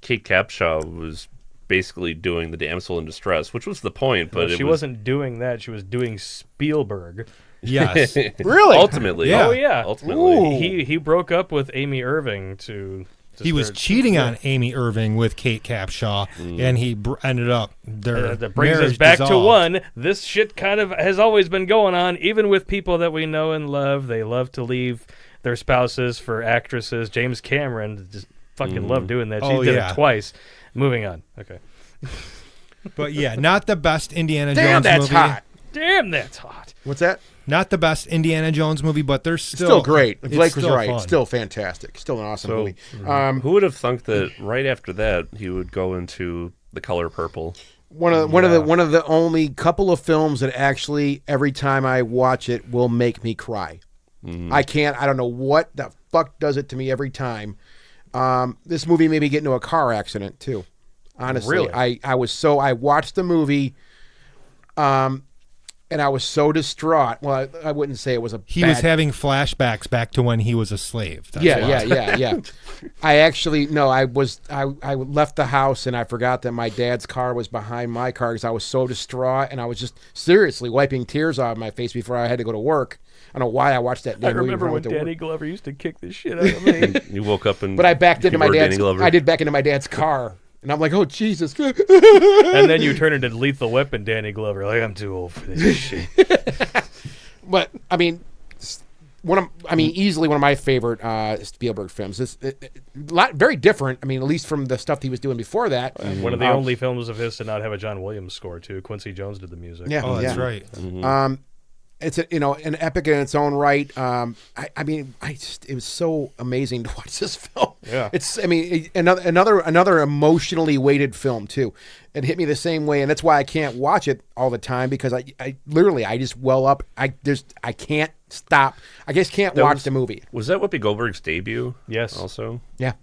Kate Capshaw was basically doing the damsel in distress, which was the point. But She wasn't doing that. She was doing Spielberg. yes, Really? Ultimately, Yeah. Oh yeah. ultimately. He broke up with Amy Irving to he was start- cheating on Amy Irving with Kate Capshaw, and he ended up their that brings us marriage back to dissolved. one. This shit kind of has always been going on, even with people that we know and love. They love to leave their spouses for actresses. James Cameron just fucking loved doing that. She Oh, did yeah. it twice. Moving on. Okay. But yeah, not the best Indiana Damn, Jones that's movie. hot. Damn, that's hot. What's that? Not the best Indiana Jones movie, but there's Still great. it's Blake was still right. fun. Still fantastic. Still an awesome So, movie. who would have thunk that right after that he would go into The Color Purple? One of the only couple of films that actually every time I watch it will make me cry. I don't know what the fuck does it to me every time. This movie made me get into a car accident too. Honestly, Really? I watched the movie, and I was so distraught. Well, I wouldn't say it was a. He was having flashbacks back to when he was a slave. That's why. Yeah. I actually no. I left the house and I forgot that my dad's car was behind my car because I was so distraught and I was just seriously wiping tears off my face before I had to go to work. I don't know why I watched that. I damn movie remember before when went to work. Danny Glover used to kick the shit out of me. You woke up and But I backed into you my were Danny dad's. Glover. I did back into my dad's car, and I'm like, oh Jesus. And then you turn into Lethal Weapon Danny Glover. Like, I'm too old for this shit. But I mean, easily one of my favorite Spielberg films. Very different. I mean, at least from the stuff he was doing before that. One of the only films of his to not have a John Williams score, too. Quincy Jones did the music. Yeah, Oh, that's right. It's an epic in its own right. It was so amazing to watch this film. Yeah. It's another emotionally weighted film too. It hit me the same way, and that's why I can't watch it all the time because I literally just well up. I can't stop. I just can't watch the movie. Was that Whoopi Goldberg's debut? Yes. Also, Yeah.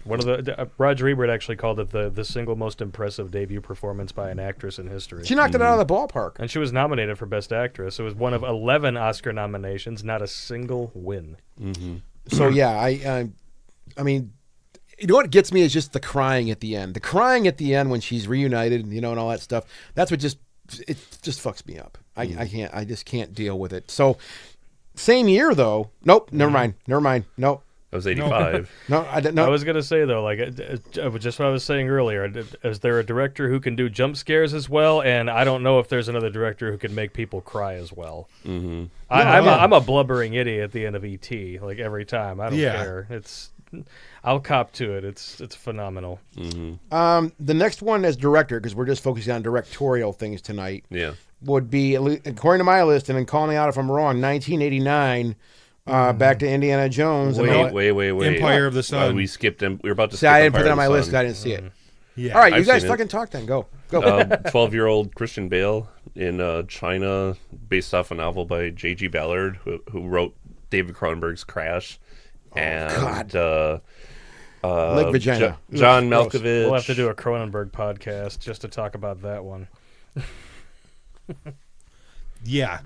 One of the Roger Ebert actually called it the single most impressive debut performance by an actress in history. She knocked it out of the ballpark. And she was nominated for Best Actress. It was one of 11 Oscar nominations, not a single win. So yeah, I mean, you know what gets me is just the crying at the end. The crying at the end when she's reunited, and all that stuff. That's what just fucks me up. I just can't deal with it. So same year though. Nope. Never mind. Nope. that was 85. No, I didn't know. I was going to say, though, like just what I was saying earlier, is there a director who can do jump scares as well? And I don't know if there's another director who can make people cry as well. Mm-hmm. I'm a blubbering idiot at the end of E.T., like every time. I don't care. I'll cop to it. It's phenomenal. The next one as director, because we're just focusing on directorial things tonight, Yeah. would be, according to my list, and then call me out if I'm wrong, 1989, back to Indiana Jones. Wait. Empire of the Sun. We skipped him. We were about to See, skip I didn't put Empire it on of my the list Sun. because I didn't see it. Yeah. All right, you I've guys seen it. fucking talk then. Go. 12-year-old Christian Bale in China, based off a novel by J.G. Ballard, who wrote David Cronenberg's Crash. And Lake Vagina. John Gross. Malkovich. We'll have to do a Cronenberg podcast just to talk about that one. Yeah.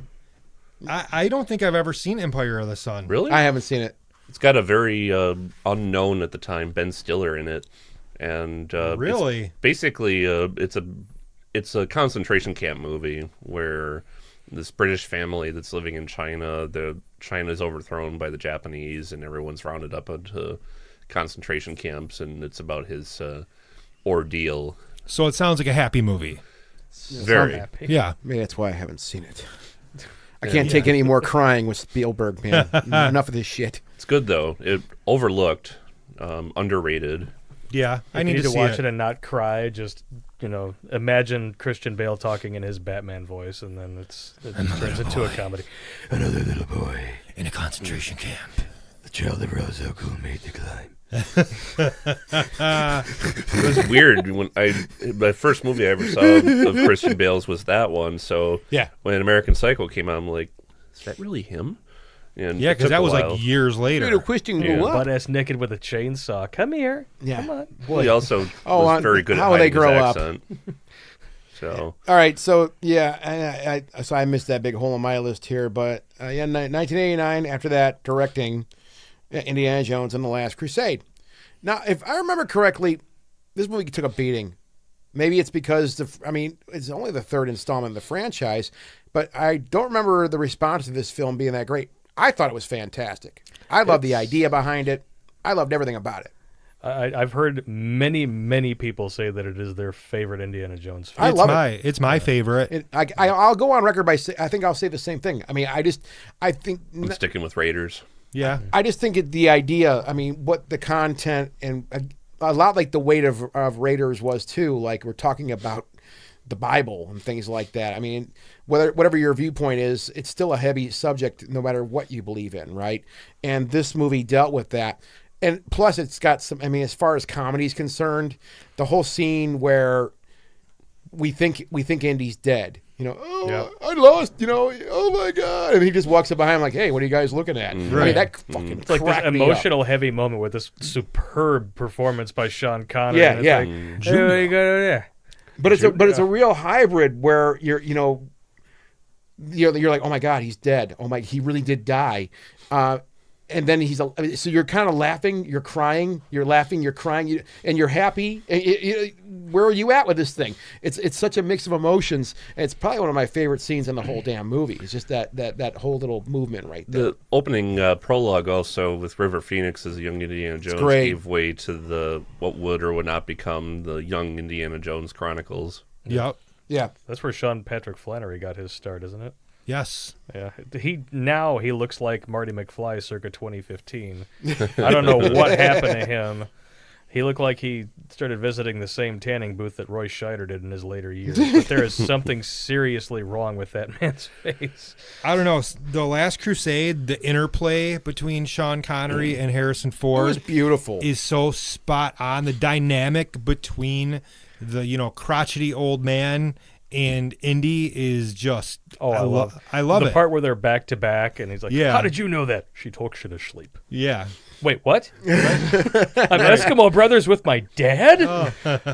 I don't think I've ever seen Empire of the Sun. Really? I haven't seen it. It's got a very unknown at the time Ben Stiller in it, and Really? basically it's a concentration camp movie where this British family that's living in China, China's overthrown by the Japanese, and everyone's rounded up into concentration camps, and it's about his ordeal. So it sounds like a happy movie. Very. Happy. Yeah. Maybe that's why I haven't seen it. I can't take any more crying with Spielberg, man. Enough of this shit. It's good though. It overlooked. underrated. Yeah, I You need to see watch it. it and not cry. Just imagine Christian Bale talking in his Batman voice, and then it just turns into a comedy. Another little boy In a concentration camp. the child of Rozoku made the climb. It was weird when my first movie I ever saw of Christian Bale's was that one. So Yeah. when American Psycho came out, I'm like, is that really him? And Yeah, it because took that a was while. like years later. Dude, Christian Yeah. blew up. Butt ass naked with a chainsaw. Come here. Yeah. Come on. Well, he also Oh, was very good how at they hiding his grow up. accent. So All right, so yeah, so I missed that big hole in my list here, but 1989. After that, directing Indiana Jones and the Last Crusade. Now, if I remember correctly, this movie took a beating. Maybe it's because it's only the third installment of the franchise, but I don't remember the response to this film being that great. I thought it was fantastic. I loved the idea behind it. I loved everything about it. I've heard many people say that it is their favorite Indiana Jones film. I love it. It's my favorite. I'll go on record by I think I'll say the same thing. I mean, I think I'm sticking with Raiders. Yeah. I just think the idea, what the content and a lot like the weight of Raiders was too. Like we're talking about the Bible and things like that. I mean, whatever your viewpoint is, it's still a heavy subject no matter what you believe in, right? And this movie dealt with that. And plus it's got some, as far as comedy is concerned, the whole scene where we think Indy's dead. Yep. I lost, oh my God. And he just walks up behind him like, hey, what are you guys looking at? Right. That fucking It's like this cracked me up. emotional heavy moment with this superb performance by Sean Connery. Yeah, and it's yeah. like, hey, what are you gonna do? But it's a real hybrid where you're like, oh my God, he's dead. Oh my, he really did die. And then so you're kind of laughing, you're crying, you're laughing, you're crying, and you're happy. Where are you at with this thing? It's such a mix of emotions. And it's probably one of my favorite scenes in the whole damn movie. It's just that whole little movement right there. The opening prologue also with River Phoenix as a young Indiana Jones great. gave way to what would or would not become the Young Indiana Jones Chronicles. Yep. Yeah. That's where Sean Patrick Flannery got his start, isn't it? Yes. Yeah, he looks like Marty McFly circa 2015. I don't know what happened to him. He looked like he started visiting the same tanning booth that Roy Scheider did in his later years. But there is something seriously wrong with that man's face. I don't know. The Last Crusade, the interplay between Sean Connery and Harrison It was Ford beautiful. is so spot on. The dynamic between the crotchety old man and Indy is just I love the it. part where they're back to back, and he's like, Yeah. "How did you know that?" She talks in her sleep. Yeah. Wait, what? I'm Eskimo brothers with my dad?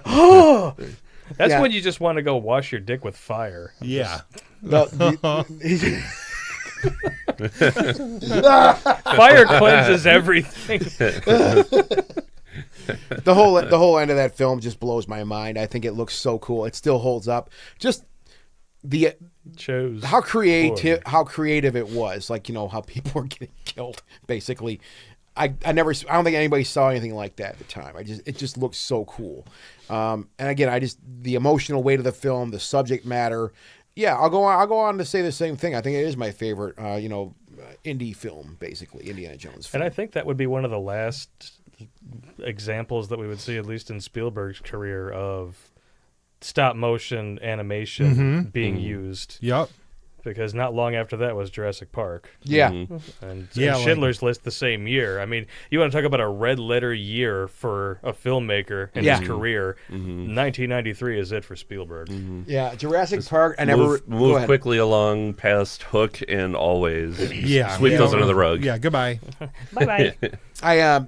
Oh. That's Yeah. when you just want to go wash your dick with fire. Yeah. Fire cleanses everything. The whole end of that film just blows my mind. I think it looks so cool. It still holds up. Just Chose how creative it was. Like, how people were getting killed, basically. I don't think anybody saw anything like that at the time. It just looks so cool. And again, the emotional weight of the film, the subject matter. Yeah, I'll go on to say the same thing. I think it is my favorite, indie film, basically, Indiana Jones film. And I think that would be one of the last examples that we would see, at least in Spielberg's career, of stop motion animation being used. Yep. Because not long after that was Jurassic Park. Yeah. And Yeah, Schindler's List the same year. I mean, you want to talk about a red letter year for a filmmaker in his career. 1993 is it for Spielberg. Yeah, Jurassic Park. I never go move ahead. quickly along past Hook and Always. Yeah. Sweep those under the rug. Yeah. Goodbye. Bye-bye.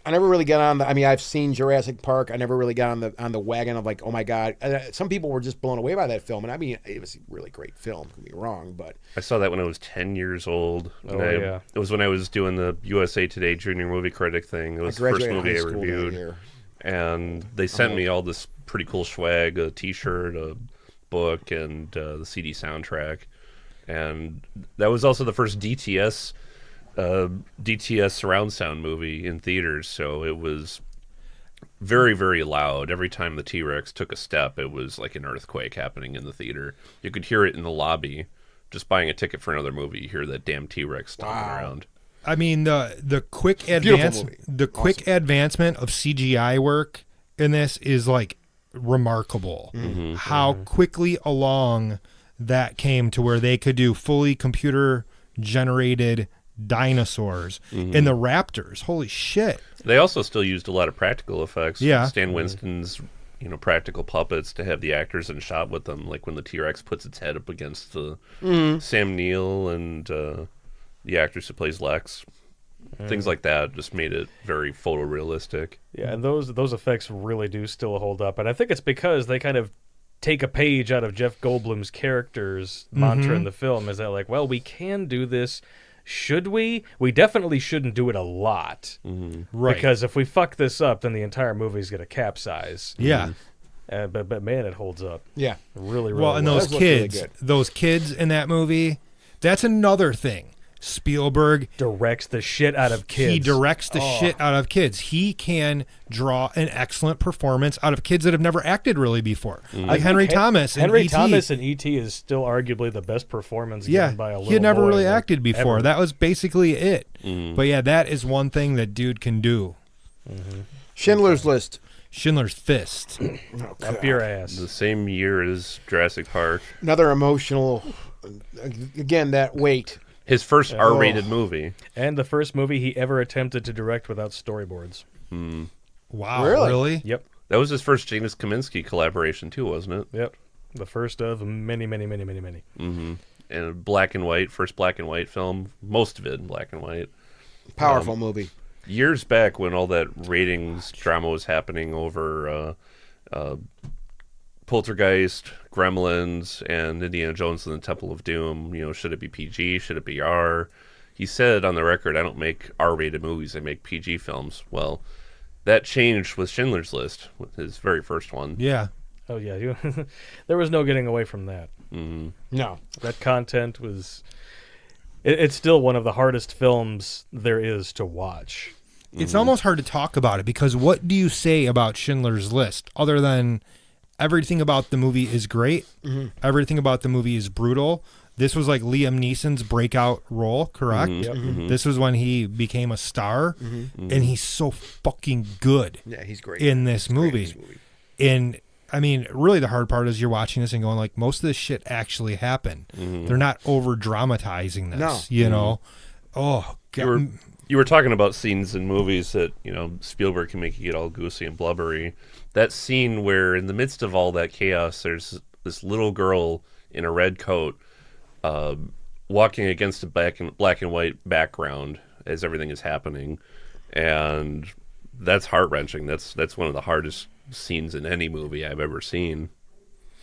I never really got on I've seen Jurassic Park. I never really got on the wagon of like, oh my God. Some people were just blown away by that film, and it was a really great film. Don't get me wrong, but I saw that when I was 10 years old. Yeah. It was when I was doing the USA Today Junior Movie Critic thing. It was the first graduated movie I high school that reviewed. year. And they sent me all this pretty cool swag, a T-shirt, a book, and the CD soundtrack. And that was also the first DTS surround sound movie in theaters, so it was very, very loud. Every time the T-Rex took a step, it was like an earthquake happening in the theater. You could hear it in the lobby. Just buying a ticket for another movie, you hear that damn T-Rex stomping around. I mean the quick Beautiful movie. advancement of CGI work in this is like remarkable. How quickly along that came to where they could do fully computer generated dinosaurs and the raptors. Holy shit. They also still used a lot of practical effects. Yeah. Stan Winston's, practical puppets to have the actors in shot with them, like when the T-Rex puts its head up against the Sam Neill and the actress who plays Lex. Things like that just made it very photorealistic. Yeah, and those effects really do still hold up, and I think it's because they kind of take a page out of Jeff Goldblum's character's mantra in the film. Is that like, well, we can do this. Should we? We definitely shouldn't do it a lot. Right. Because if we fuck this up, then the entire movie's going to capsize. Yeah. But man, it holds up. Yeah. Really, really Well, and It those does look really kids, good. those kids in that movie, that's another thing. Spielberg, directs the shit out of kids. he directs the shit out of kids. He can draw an excellent performance out of kids that have never acted really before. Like Henry Thomas in Henry E.T. Thomas in E.T. is still arguably the best performance Yeah, given by a little he had never boy, really like, acted before. ever. That was basically it. But yeah, that is one thing that dude can do. Schindler's List. Schindler's Fist. Up your ass. The same year as Jurassic Park. Another emotional. Again, that weight. His first R-rated movie. And the first movie he ever attempted to direct without storyboards. Wow, Really? really? Yep. That was his first James Kaminsky collaboration too, wasn't it? Yep. The first of many, many, many, many, many. And black and white, first black and white film. Most of it in black and white. Powerful movie. Years back when all that ratings drama was happening over Poltergeist, Gremlins, and Indiana Jones and the Temple of Doom, should it be PG? Should it be R? He said on the record, I don't make R-rated movies, I make PG films. Well, that changed with Schindler's List, with his very first one. Yeah. Oh, yeah. There was no getting away from that. No. That content was... It's still one of the hardest films there is to watch. It's almost hard to talk about it because what do you say about Schindler's List other than everything about the movie is great, everything about the movie is brutal. This was like Liam Neeson's breakout role, correct? This was when he became a star, and he's so fucking good Yeah, he's great. in this Great in movie. this movie. And I mean, really the hard part is you're watching this and going like, most of this shit actually happened. They're not over dramatizing this, No. you know? Oh, God. You were talking about scenes in movies that, Spielberg can make you get all goosey and blubbery. That scene where in the midst of all that chaos, there's this little girl in a red coat walking against a black and white background as everything is happening. And that's heart-wrenching. That's one of the hardest scenes in any movie I've ever seen.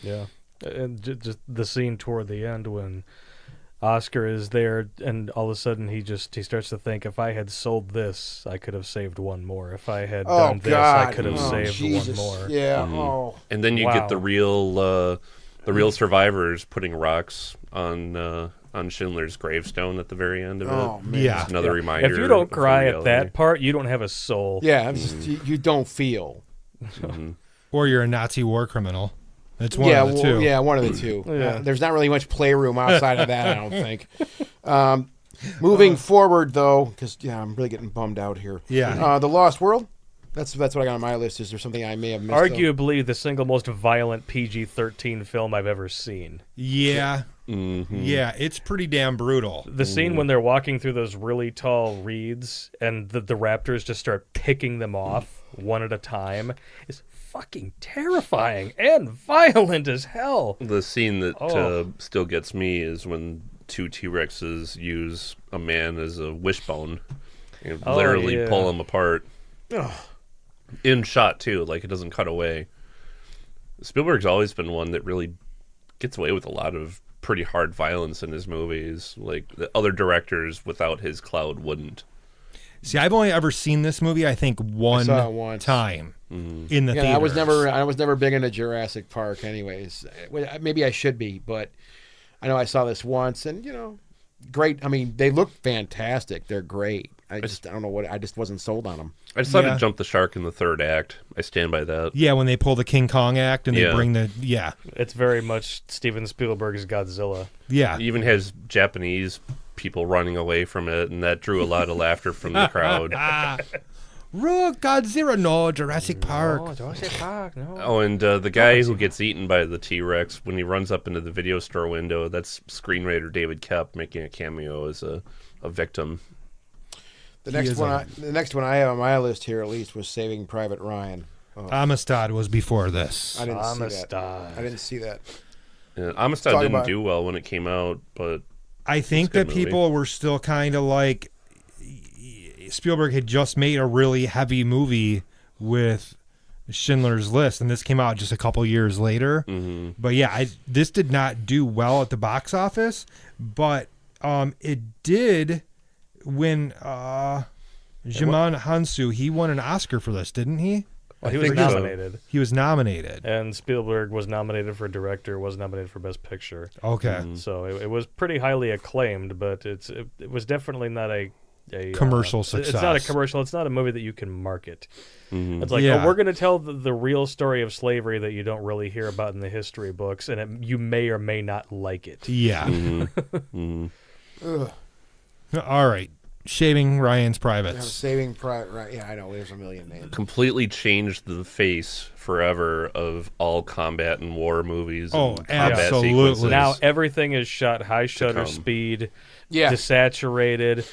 Yeah. And just the scene toward the end when Oscar is there and all of a sudden he starts to think, if I had sold this, I could have saved one more. If I had done this, I could have saved Jesus. one more. Yeah. Oh. And then you get the real survivors putting rocks on Schindler's gravestone at the very end of it. Oh, man. Yeah. It's another reminder. If you don't of the cry at reality. that part, you don't have a soul. Yeah, it's just, you don't feel. Or you're a Nazi war criminal. It's one of the two. Yeah, one of the two. Yeah. There's not really much playroom outside of that, I don't think. Moving forward, though, because I'm really getting bummed out here. Yeah. The Lost World. That's what I got on my list. Is there something I may have missed? though? Arguably the single most violent PG-13 film I've ever seen. Yeah. Yeah, it's pretty damn brutal. The scene when they're walking through those really tall reeds and the raptors just start picking them off one at a time is fucking terrifying and violent as hell. The scene that still gets me is when two T-Rexes use a man as a wishbone and literally pull him apart. In shot, too. Like, it doesn't cut away. Spielberg's always been one that really gets away with a lot of pretty hard violence in his movies. Like, the other directors without his cloud wouldn't. See, I've only ever seen this movie, I think, one saw it once. time in the theater. I was never big into Jurassic Park, anyways. Maybe I should be, but I know I saw this once, and great. I mean, they look fantastic. They're great. I don't know what. I just wasn't sold on them. I decided to jump the shark in the third act. I stand by that. Yeah, when they pull the King Kong act and they bring the... Yeah. It's very much Steven Spielberg's Godzilla. Yeah. He even has Japanese people running away from it, and that drew a lot of laughter from the crowd. Godzilla, no, Jurassic Park. Oh, Jurassic Park, no. Oh, and the guy who gets eaten by the T-Rex when he runs up into the video store window, that's screenwriter David Koepp making a cameo as a victim. The next one I have on my list here, at least, was Saving Private Ryan. Oh. Amistad was before this. I didn't see that. I didn't see that. Yeah, Amistad didn't do well when it came out, but I think that people were still kind of like, Spielberg had just made a really heavy movie with Schindler's List, and this came out just a couple years later. Mm-hmm. But yeah, this did not do well at the box office, but it did win. Djimon Hounsou, he won an Oscar for this, didn't he? Well, he was nominated. So. He was nominated. And Spielberg was nominated for director, was nominated for Best Picture. Okay. Mm-hmm. So it was pretty highly acclaimed, but it was definitely not a commercial success. It's not a commercial. It's not a movie that you can market. Mm-hmm. It's like, oh, we're going to tell the real story of slavery that you don't really hear about in the history books, and you may or may not like it. Yeah. Mm-hmm. Mm-hmm. All right. Shaving Ryan's Privates. Saving Private Ryan. Yeah, I know. There's a million names. Completely changed the face forever of all combat and war movies. Oh, and combat absolutely. sequences. Now everything is shot high shutter speed, desaturated.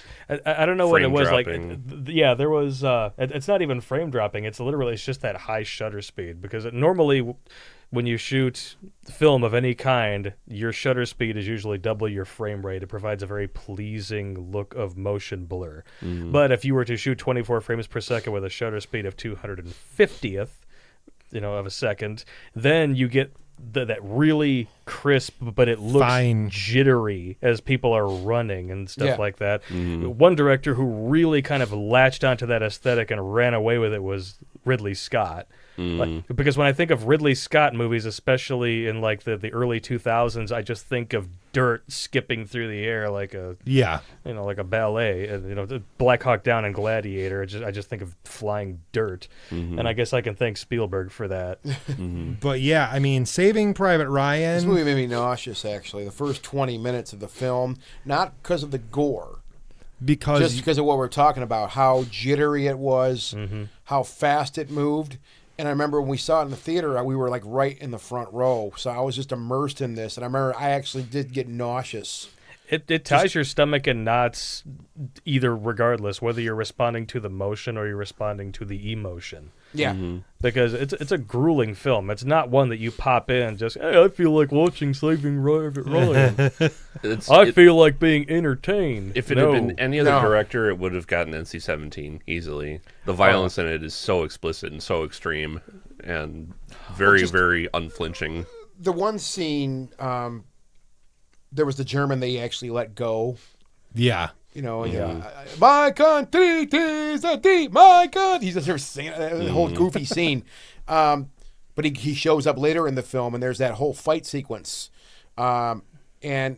I don't know what it was dropping. like. There was. It's not even frame dropping. It's just that high shutter speed, because normally when you shoot film of any kind, your shutter speed is usually double your frame rate. It provides a very pleasing look of motion blur. Mm-hmm. But if you were to shoot 24 frames per second with a shutter speed of 250th, of a second, then you get that really crisp, but it looks fine, jittery as people are running and stuff like that. Mm-hmm. One director who really kind of latched onto that aesthetic and ran away with it was Ridley Scott. Mm-hmm. Because when I think of Ridley Scott movies, especially in like the early 2000s, I just think of dirt skipping through the air like a like a ballet. Black Hawk Down and Gladiator. I just think of flying dirt, and I guess I can thank Spielberg for that. Mm-hmm. But yeah, I mean, Saving Private Ryan. This movie made me nauseous. Actually, the first 20 minutes of the film, not because of the gore. Just because of what we're talking about, how jittery it was, how fast it moved. And I remember when we saw it in the theater, we were like right in the front row. So I was just immersed in this. And I remember I actually did get nauseous. It ties your stomach in knots, either regardless, whether you're responding to the motion or you're responding to the emotion. Yeah. Mm-hmm. Because it's a grueling film. It's not one that you pop in just, hey, I feel like watching Saving Private Ryan. I feel like being entertained. If it had been any other director, it would have gotten NC-17 easily. The violence in it is so explicit and so extreme and very, very unflinching. The one scene, there was the German they actually let go. Yeah. My country is a deep, my country. He's just there singing the whole goofy scene. But he shows up later in the film, and there's that whole fight sequence. And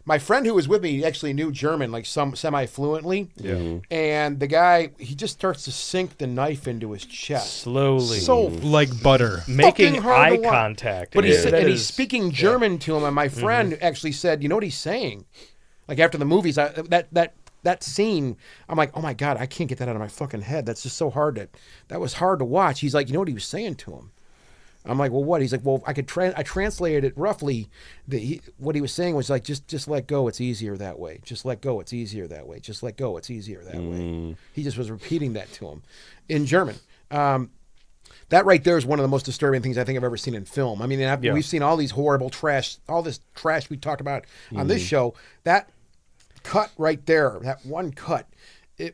my friend who was with me actually knew German, like semi-fluently. Yeah. And the guy, he just starts to sink the knife into his chest. Slowly. So like butter. Making eye contact. But he's speaking German to him, and my friend actually said, you know what he's saying? Like after the movies, that scene, I'm like, oh my God, I can't get that out of my fucking head. That's just so hard that was hard to watch. He's like, you know what he was saying to him? I'm like, well, what? He's like, well, I translated it roughly. What he was saying was like, just let go. It's easier that way. Just let go. It's easier that way. Just let go. It's easier that way. He just was repeating that to him in German. That right there is one of the most disturbing things I think I've ever seen in film. I mean, we've seen all these horrible trash, all this trash we talked about on this show. That cut right there, that one cut. If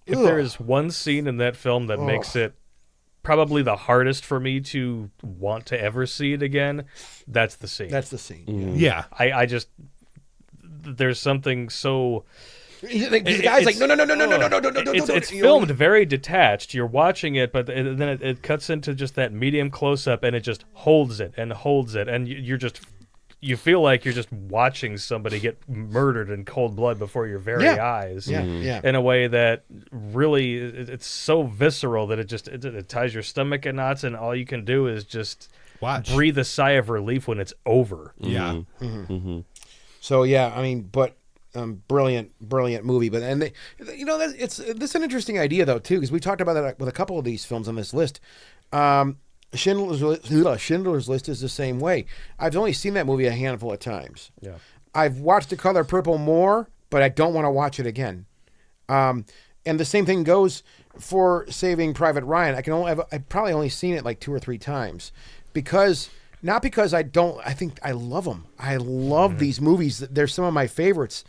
there is one scene in that film that makes it probably the hardest for me to want to ever see it again, that's the scene. That's the scene. Yeah. I just, there's something so... The guy's like, no. It's filmed very detached. You're watching it, but then it cuts into just that medium close-up, and it just holds it, and you feel like you're just watching somebody get murdered in cold blood before your very eyes. Yeah. In a way that really, it's so visceral that it ties your stomach in knots, and all you can do is just breathe a sigh of relief when it's over. Yeah. So yeah, I mean, but brilliant movie. But and it's an interesting idea though too, because we talked about that with a couple of these films on this list. Schindler's List is the same way. I've only seen that movie a handful of times. Yeah. I've watched The Color Purple more, but I don't want to watch it again. And the same thing goes for Saving Private Ryan. I've probably only seen it like 2 or 3 times, not because I think I love them. I love these movies. They're some of my favorites,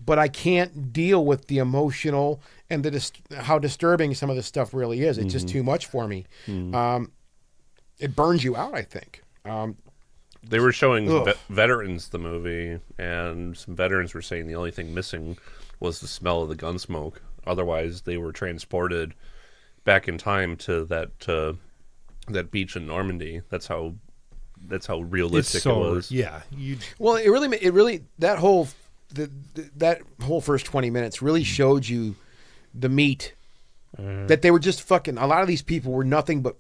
but I can't deal with the emotional and how disturbing some of this stuff really is. It's just too much for me. It burns you out, I think. They were showing veterans the movie, and some veterans were saying the only thing missing was the smell of the gun smoke. Otherwise, they were transported back in time to that beach in Normandy. That's how realistic it was. Yeah. Well, it really that whole first 20 minutes really showed you the meat that they were just fucking. A lot of these people were nothing but.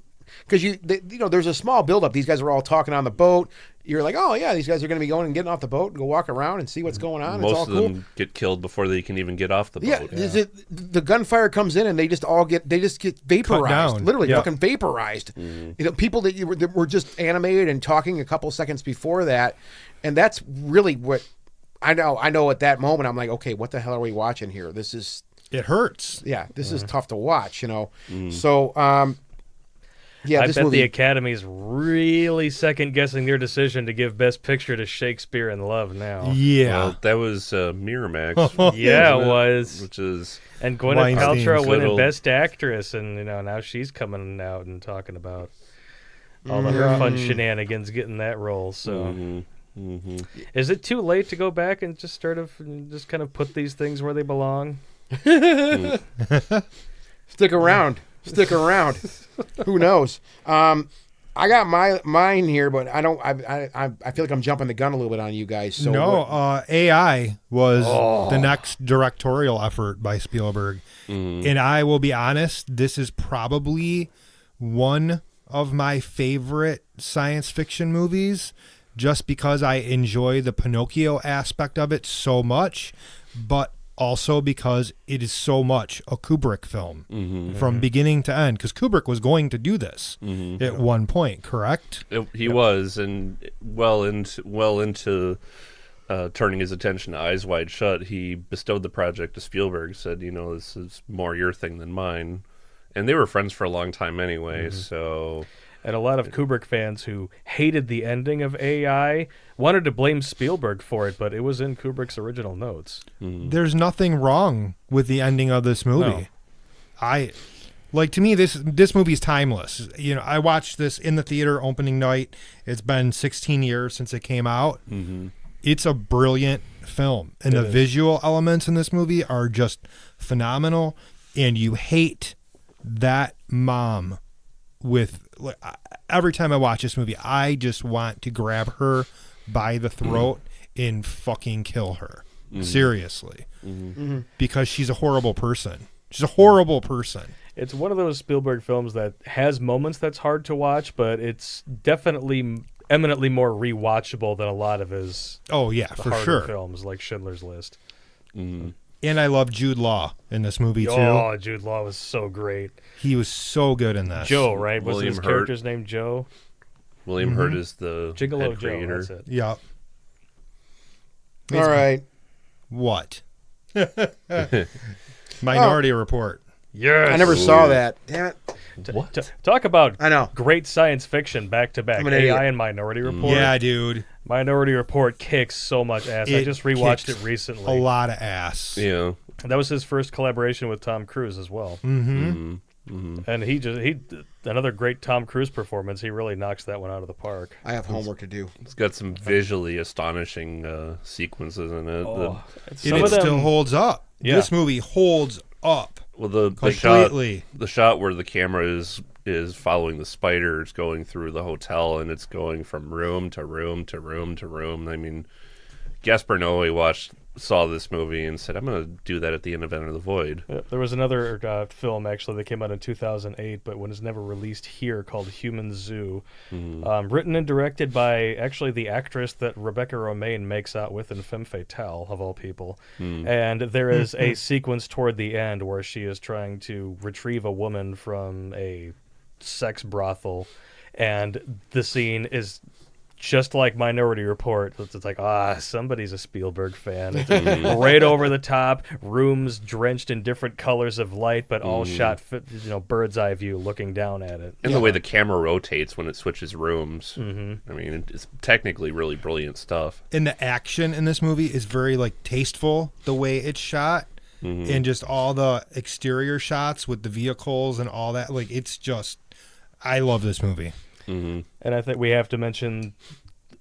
Because there's a small buildup. These guys are all talking on the boat. You're like, oh yeah, these guys are going to be going and getting off the boat and go walk around and see what's going on. Most it's all of cool. them get killed before they can even get off the boat. Yeah, the gunfire comes in and they just get vaporized, literally fucking vaporized. People that were just animated and talking a couple seconds before that, and that's really what I know. I know at that moment I'm like, okay, what the hell are we watching here? It hurts. Yeah, this is tough to watch. So. Yeah, I this bet movie, the Academy's really second-guessing their decision to give Best Picture to Shakespeare in Love now. Yeah. Well, that was Miramax. Yeah, it was. Which is... And Gwyneth Weinstein's Paltrow winning little- Best Actress, and now she's coming out and talking about all of her fun shenanigans getting that role. So, is it too late to go back and just kind of put these things where they belong? Stick around. Who knows? I got mine here, but I don't. I feel like I'm jumping the gun a little bit on you guys. So AI was the next directorial effort by Spielberg, and I will be honest, this is probably one of my favorite science fiction movies, just because I enjoy the Pinocchio aspect of it so much, but also because it is so much a Kubrick film from beginning to end, because Kubrick was going to do this at one point, correct? He was, and well into turning his attention to Eyes Wide Shut, he bestowed the project to Spielberg, said, this is more your thing than mine. And they were friends for a long time anyway, so... And a lot of Kubrick fans who hated the ending of AI wanted to blame Spielberg for it, but it was in Kubrick's original notes. There's nothing wrong with the ending of this movie. To me, this movie's timeless. I watched this in the theater opening night. It's been 16 years since it came out. It's a brilliant film, and the visual elements in this movie are just phenomenal. And you hate that mom. Every time I watch this movie, I just want to grab her by the throat and fucking kill her. Seriously. Because she's a horrible person. She's a horrible person. It's one of those Spielberg films that has moments that's hard to watch, but it's definitely eminently more rewatchable than a lot of his harder films like Schindler's List. And I love Jude Law in this movie, too. Oh, Jude Law was so great. He was so good in this. Joe, right? Was William his Hurt. character's name Joe? William Hurt is the Gigolo head Joe, creator. that's it. Yeah. all right. What? Minority Report. Yes. I never saw that. Damn it. What? Talk about I know. great science fiction back-to-back. I'm an AI idiot. and Minority Report. Yeah, dude. Minority Report kicks so much ass. I just rewatched it recently. A lot of ass. Yeah. That was his first collaboration with Tom Cruise as well. And he another great Tom Cruise performance. He really knocks that one out of the park. I have homework to do. It's got some visually astonishing sequences in it. Oh, And some it of them, still holds up. Yeah. This movie holds up the completely. the shot where the camera is following the spiders going through the hotel, and it's going from room to room to room to room. I mean, Gaspar Noé watched saw this movie and said, I'm going to do that at the end of Enter the Void. There was another film, actually, that came out in 2008, but was never released here, called Human Zoo. Written and directed by, actually, the actress that Rebecca Romijn makes out with in Femme Fatale, of all people. And there is a sequence toward the end where she is trying to retrieve a woman from a sex brothel, and the scene is just like Minority Report. It's like, somebody's a Spielberg fan. It's right over the top, rooms drenched in different colors of light, but all shot, bird's eye view, looking down at it. And the way the camera rotates when it switches rooms. I mean, it's technically really brilliant stuff. And the action in this movie is very like tasteful, the way it's shot. And just all the exterior shots with the vehicles and all that. Like, it's just, I love this movie. And I think we have to mention,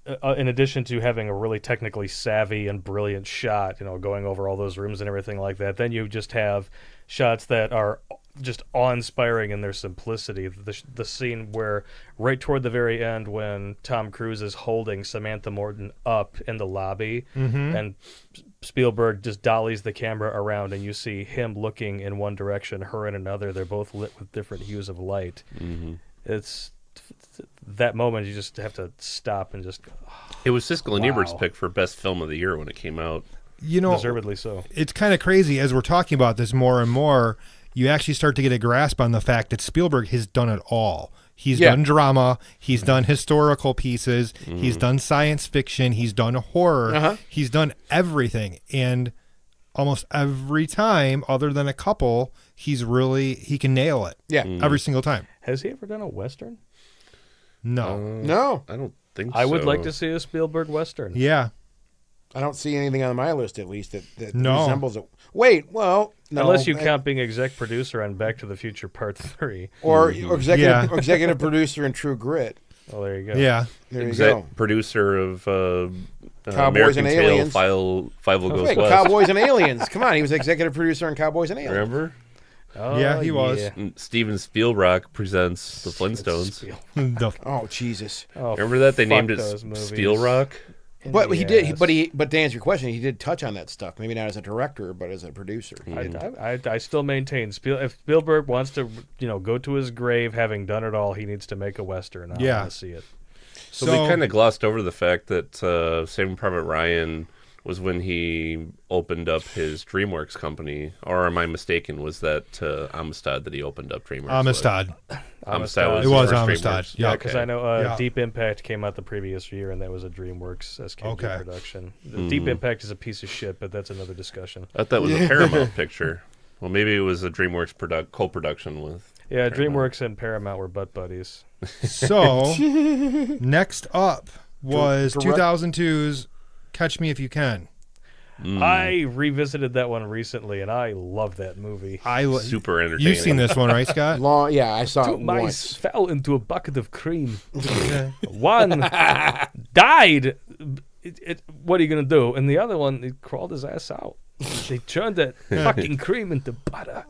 in addition to having a really technically savvy and brilliant shot, going over all those rooms and everything like that, then you just have shots that are just awe-inspiring in their simplicity. The scene where, right toward the very end, when Tom Cruise is holding Samantha Morton up in the lobby, and Spielberg just dollies the camera around, and you see him looking in one direction, her in another. They're both lit with different hues of light. It's that moment, you just have to stop and just go. It was Siskel and Ebert's pick for best film of the year when it came out. Deservedly so. It's kind of crazy as we're talking about this more and more. You actually start to get a grasp on the fact that Spielberg has done it all. He's done drama. He's done historical pieces. He's done science fiction. He's done horror. He's done everything. And almost every time, other than a couple, he can nail it. Yeah. Every single time. Has he ever done a Western? No. No. I don't think so. I would like to see a Spielberg Western. Yeah. I don't see anything on my list, at least, that resembles it. Wait, well, no. Unless you count being exec producer on Back to the Future Part 3. Or executive producer in True Grit. Oh, there you go. Yeah. There you go. Producer of Cowboys American and Tail, Aliens. Five Will Goes Wait, West. Cowboys and Aliens. Come on, he was executive producer on Cowboys and Aliens. Remember? Oh, yeah, he was. And Steven Spielberg presents The Flintstones. Oh, Jesus. Oh, remember that? They named it movies. Spielrock? But he did. But to answer your question, he did touch on that stuff. Maybe not as a director, but as a producer. I still maintain if Spielberg wants to, go to his grave having done it all, he needs to make a Western. I want to see it. So they kind of glossed over the fact that Saving Private Ryan was when he opened up his DreamWorks company. Or am I mistaken? Was that Amistad that he opened up DreamWorks? Amistad. Amistad. It was his first Amistad. DreamWorks. Yeah, because I know Deep Impact came out the previous year, and that was a DreamWorks SKG production. Deep Impact is a piece of shit, but that's another discussion. I thought that was a Paramount picture. Well, maybe it was a DreamWorks co-production with... Yeah, DreamWorks and Paramount were butt buddies. So, next up was 2002's Catch Me If You Can. I revisited that one recently, and I love that movie. Super entertaining. You've seen this one, right, Scott? I saw Two it mice once. fell into a bucket of cream. One died. What are you going to do? And the other one, it crawled his ass out. They turned that fucking cream into butter.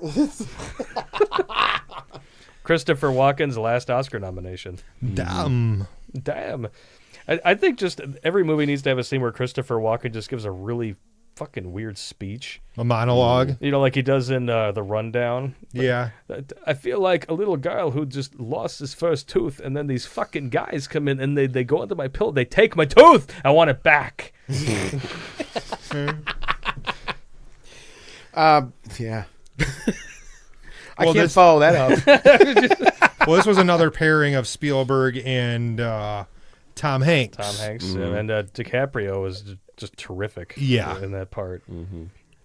Christopher Walken's last Oscar nomination. Damn. I think just every movie needs to have a scene where Christopher Walken just gives a really fucking weird speech. A monologue. Like he does in The Rundown. Yeah. I feel like a little girl who just lost his first tooth, and then these fucking guys come in and they go into my pillow. They take my tooth. I want it back. Yeah. I can't follow that up. Well, this was another pairing of Spielberg and Tom Hanks. And DiCaprio was just terrific. Yeah. In that part.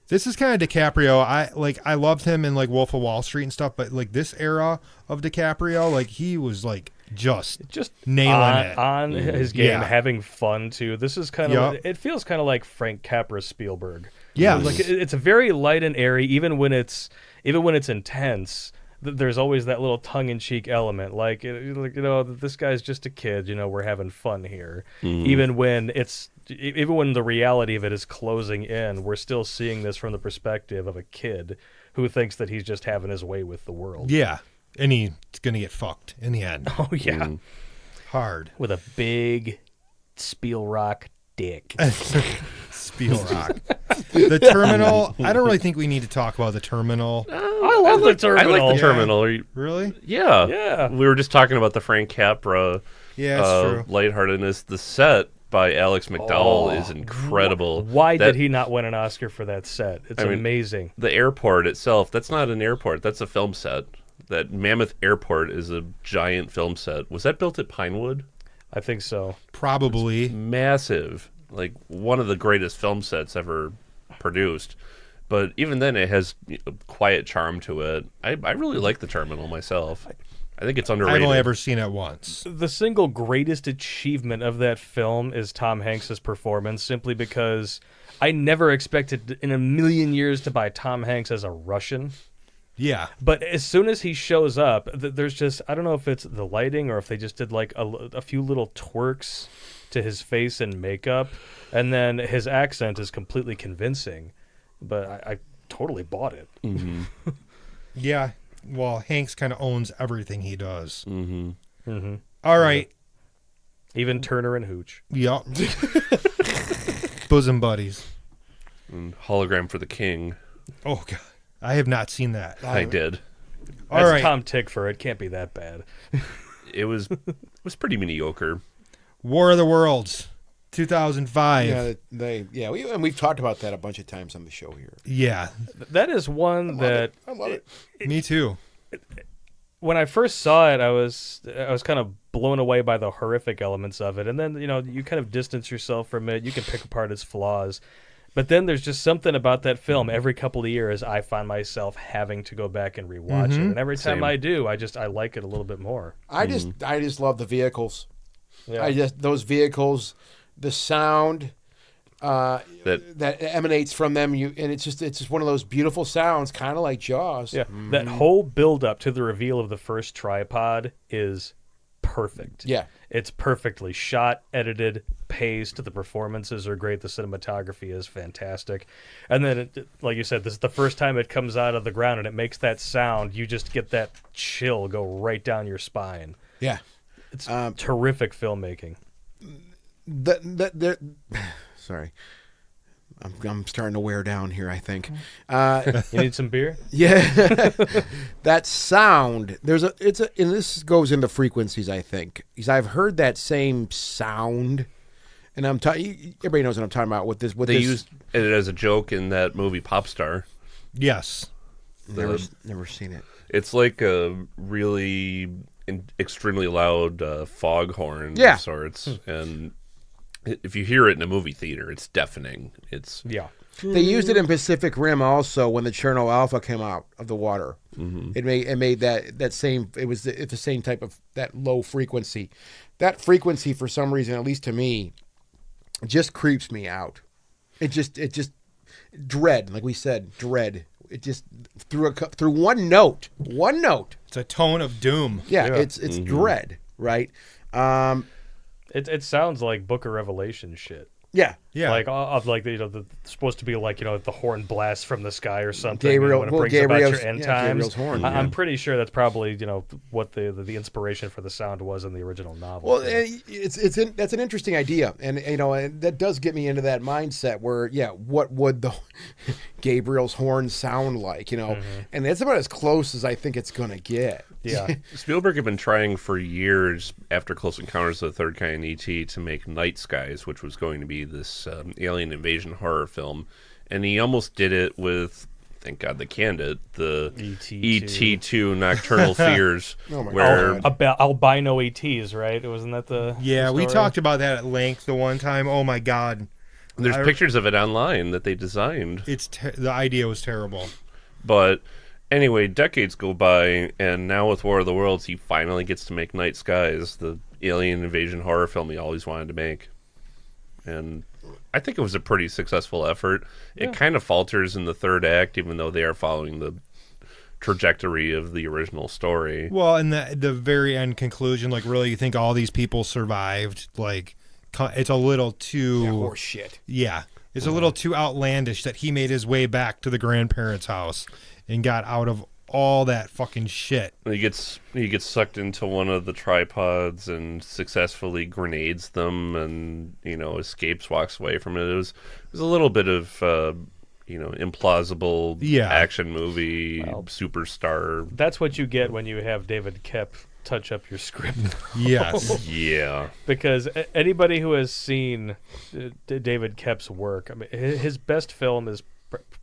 This is kind of DiCaprio. I loved him in like Wolf of Wall Street and stuff, but like this era of DiCaprio, like he was like just nailing it on his game, having fun too. This is kind of it feels kind of like Frank Capra Spielberg. Yeah, like it's a very light and airy, even when it's intense. There's always that little tongue-in-cheek element, like this guy's just a kid. We're having fun here, even when the reality of it is closing in. We're still seeing this from the perspective of a kid who thinks that he's just having his way with the world. Yeah, and he's gonna get fucked in the end. Oh yeah, hard with a big Spielrock dick. Spielrock. The Terminal. I don't really think we need to talk about The Terminal. I love the Terminal. I like the Yeah. Terminal. Are you- Really? Yeah. Yeah. We were just talking about the Frank Capra Yeah, it's true. lightheartedness. The set by Alex McDowell is incredible. Why That- did he not win an Oscar for that set? It's amazing. The airport itself, that's not an airport. That's a film set. That Mammoth Airport is a giant film set. Was that built at Pinewood? I think so. Probably. Massive. Like one of the greatest film sets ever produced. But even then, it has a quiet charm to it. I really like the Terminal myself. I think it's underrated. I've only ever seen it once. The single greatest achievement of that film is Tom Hanks's performance, simply because I never expected in a million years to buy Tom Hanks as a Russian. Yeah. But as soon as he shows up, there's just, I don't know if it's the lighting or if they just did like a few little twerks to his face and makeup, and then his accent is completely convincing. But I totally bought it. Mm-hmm. Yeah. Well, Hanks kind of owns everything he does. Mm-hmm. Mm-hmm. All right. Even Turner and Hooch. Yup. Bosom buddies. And Hologram for the King. Oh, God. I have not seen that. I did. All That's right. Tom Tickfor. It can't be that bad. It was pretty mediocre. War of the Worlds, 2005. Yeah, we've talked about that a bunch of times on the show here. Yeah. That is one that I love it. Me too. when I first saw it, I was kind of blown away by the horrific elements of it, and then you kind of distance yourself from it. You can pick apart its flaws, but then there's just something about that film. Every couple of years, I find myself having to go back and rewatch it, and every time Same. I do, I like it a little bit more. I just love the vehicles. Yeah. Those vehicles, the sound that emanates from them. And it's just one of those beautiful sounds, kind of like Jaws. Yeah, that whole build up to the reveal of the first tripod is perfect. Yeah. It's perfectly shot, edited, paced. The performances are great. The cinematography is fantastic. And then, like you said, this is the first time it comes out of the ground and it makes that sound. You just get that chill go right down your spine. Yeah. It's terrific filmmaking. Sorry. I'm starting to wear down here, I think. You need some beer? Yeah. That sound, and this goes into frequencies, I think. Because I've heard that same sound, and everybody knows what I'm talking about with this. They used it as a joke in that movie Pop Star. Yes. Never seen it. It's like a really extremely loud foghorn Yeah. of sorts, and if you hear it in a movie theater, it's deafening. It's Yeah. They used it in Pacific Rim also when the Cherno Alpha came out of the water. Mm-hmm. It made that same. It's the same type of that low frequency. That frequency, for some reason, at least to me, just creeps me out. It just dread, like we said, dread. It just through one note. It's a tone of doom. Yeah, Yeah. it's dread, right? It sounds like Book of Revelation shit. Yeah. Yeah. Like of like supposed to be like the horn blast from the sky or something. Gabriel- when it well, brings about Gabriel's- your end yeah, times. Gabriel's horn, I'm yeah. pretty sure that's probably what the inspiration for the sound was in the original novel. Well, that's an interesting idea, and and that does get me into that mindset where, what would the Gabriel's horn sound like? And that's about as close as I think it's gonna get. Yeah. Spielberg had been trying for years after Close Encounters of the Third Kind E.T. to make Night Skies, which was going to be this alien invasion horror film, and he almost did it with, thank God they canned it, the E.T. Nocturnal Fears, Oh my where God. albino ETs, right? Wasn't that the Yeah, we story? talked about that at length the one time. Oh my God. there's pictures of it online that they designed. The idea was terrible. But anyway, decades go by, and now with War of the Worlds, he finally gets to make Night Skies, the alien invasion horror film he always wanted to make. And I think it was a pretty successful effort. It kind of falters in the third act, even though they are following the trajectory of the original story. Well, and the very end conclusion, like, really, you think all these people survived? Like, it's a little too... Horse shit. Yeah. It's a little too outlandish that he made his way back to the grandparents' house and got out of all that fucking shit. He gets sucked into one of the tripods and successfully grenades them, and escapes, walks away from it. It was a little bit of implausible action movie superstar. That's what you get when you have David Koepp touch up your script. Yes. Yeah. Because anybody who has seen David Koepp's work, I mean, his best film is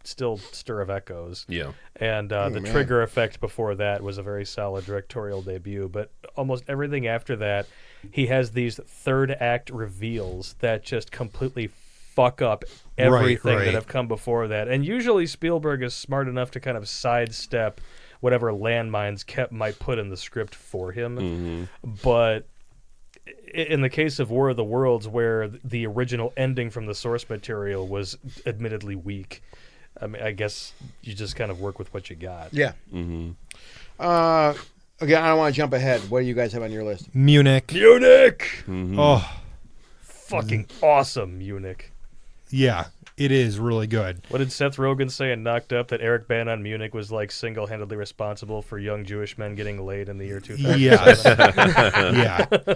still Stir of Echoes. Yeah. And the Trigger Effect before that was a very solid directorial debut. But almost everything after that, he has these third act reveals that just completely fuck up everything that have come before that. And usually Spielberg is smart enough to kind of sidestep whatever landmines Koepp might put in the script for him. Mm-hmm. But in the case of War of the Worlds, where the original ending from the source material was admittedly weak, I mean, I guess you just kind of work with what you got. Yeah. Mm-hmm. Again, I don't want to jump ahead. What do you guys have on your list? Munich. Mm-hmm. Oh, Fucking awesome, Munich. yeah. It is really good. What did Seth Rogen say in Knocked Up? That Eric Bana on Munich was like single-handedly responsible for young Jewish men getting laid in the year 2000. Yes. Yeah.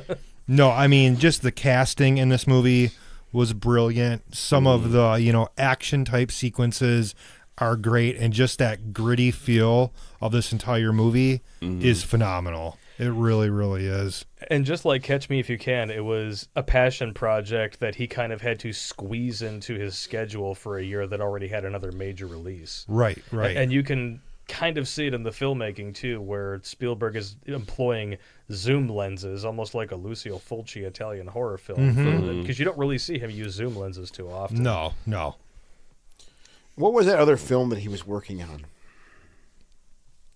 No, I mean, just the casting in this movie was brilliant. Some of the, action type sequences are great, and just that gritty feel of this entire movie is phenomenal. It really, really is. And just like Catch Me If You Can, it was a passion project that he kind of had to squeeze into his schedule for a year that already had another major release. Right. And you can kind of see it in the filmmaking, too, where Spielberg is employing zoom lenses, almost like a Lucio Fulci Italian horror film. Because you don't really see him use zoom lenses too often. No. What was that other film that he was working on?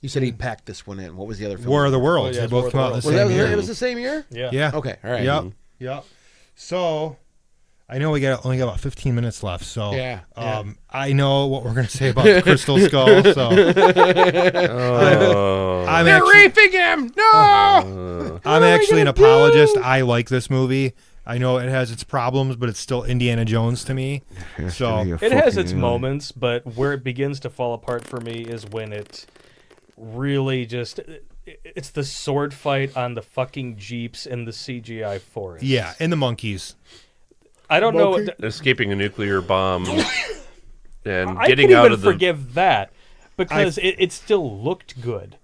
You said he packed this one in. What was the other film? War of the Worlds. Oh, yeah, They both come out in the Was same that, year. it was the same year? Yeah. Yeah. Okay, all right. Yep. So, I know we only got about 15 minutes left. So, Yeah. I know what we're going to say about the Crystal Skull. So, I'm They're actually, raping him! No! I'm actually an apologist. I like this movie. I know it has its problems, but it's still Indiana Jones to me. So, It has its moments, but where it begins to fall apart for me is when it really just... It's the sword fight on the fucking Jeeps in the CGI forest. yeah, and the monkeys. I don't know... Escaping a nuclear bomb and I getting could out even of the... forgive that because it still looked good.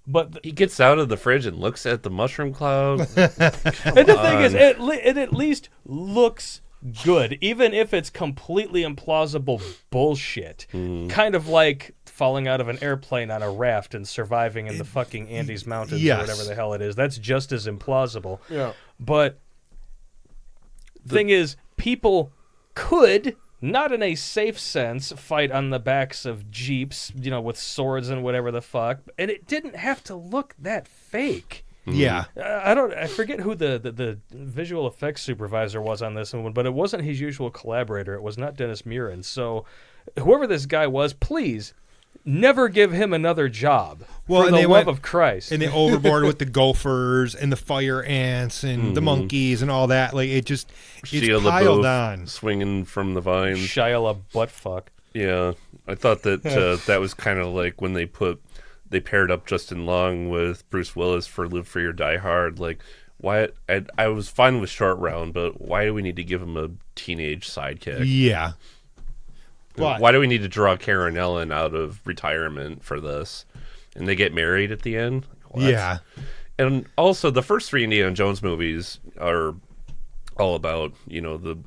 But He gets out of the fridge and looks at the mushroom cloud. and the thing is, it at least looks good, even if it's completely implausible bullshit. Kind of like falling out of an airplane on a raft and surviving in the fucking Andes Mountains Yes. or whatever the hell it is. That's just as implausible. Yeah. But the thing is, people could, not in a safe sense, fight on the backs of Jeeps, with swords and whatever the fuck, and it didn't have to look that fake. Yeah. I forget who the visual effects supervisor was on this one, but it wasn't his usual collaborator. It was not Dennis Murin. So whoever this guy was, please never give him another job. Well, for and the they love went- of Christ. And they overboard with the gophers and the fire ants and the monkeys and all that. Like, it's Shia piled LaBeouf on. swinging from the vines. Shia buttfuck. Yeah, I thought that that was kind of like when they paired up Justin Long with Bruce Willis for Live Free or Die Hard. Like, why? I was fine with Short Round, but why do we need to give him a teenage sidekick? Yeah. But- Why do we need to draw Karen Ellen out of retirement for this? And they get married at the end? What? Yeah. And also, the first three Indiana Jones movies are all about, the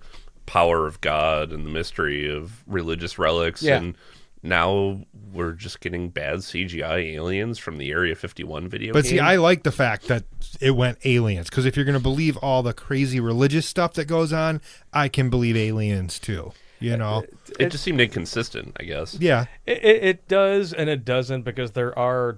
power of God and the mystery of religious relics. Yeah. And now we're just getting bad CGI aliens from the Area 51 video But game. see, I like the fact that it went aliens, because if you're going to believe all the crazy religious stuff that goes on, I can believe aliens too. It just seemed inconsistent, I guess. Yeah. It does and it doesn't, because there are,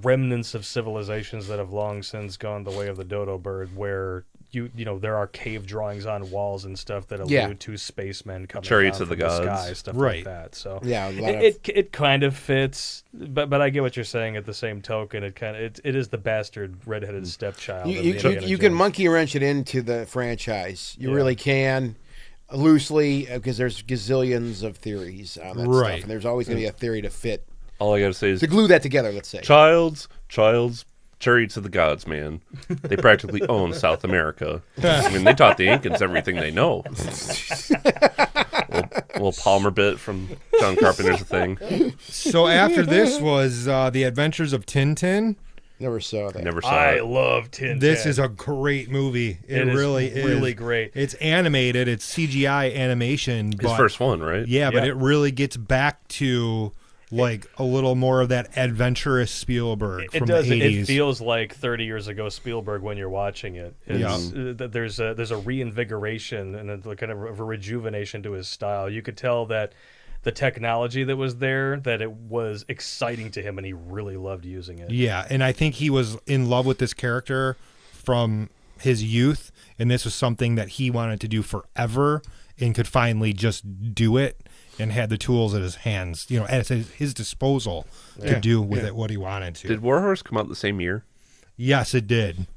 remnants of civilizations that have long since gone the way of the dodo bird, where there are cave drawings on walls and stuff that allude to spacemen coming Chariots down of the from Gods. sky, stuff Right. like that. So Yeah, a lot it kind of fits, but I get what you're saying. At the same token, it is the bastard redheaded stepchild. of the You Indiana can Jones. monkey wrench it into the franchise. You Yeah. really can. Loosely, because there's gazillions of theories on that Right. stuff, and there's always going to be a theory to fit All I gotta say is To glue that together, let's say. child's chariots of the gods, man. They practically own South America. I mean, they taught the Incans everything they know. Little Palmer bit from John Carpenter's A Thing. So after this was The Adventures of Tintin. Never saw that. Never saw I it. love Tintin. This is a great movie. It really is. really great. It's animated. It's CGI animation. His But, first one, right? yeah, but Yeah. it really gets back to like a little more of that adventurous Spielberg It from does. the 80s. It feels like 30 years ago Spielberg when you're watching it. There's a reinvigoration and a kind of a rejuvenation to his style. You could tell that the technology that was there, that it was exciting to him, and he really loved using it. Yeah, and I think he was in love with this character from his youth, and this was something that he wanted to do forever and could finally just do it and had the tools at his hands, at his disposal to do with it what he wanted to. Did Warhorse come out the same year? Yes, it did.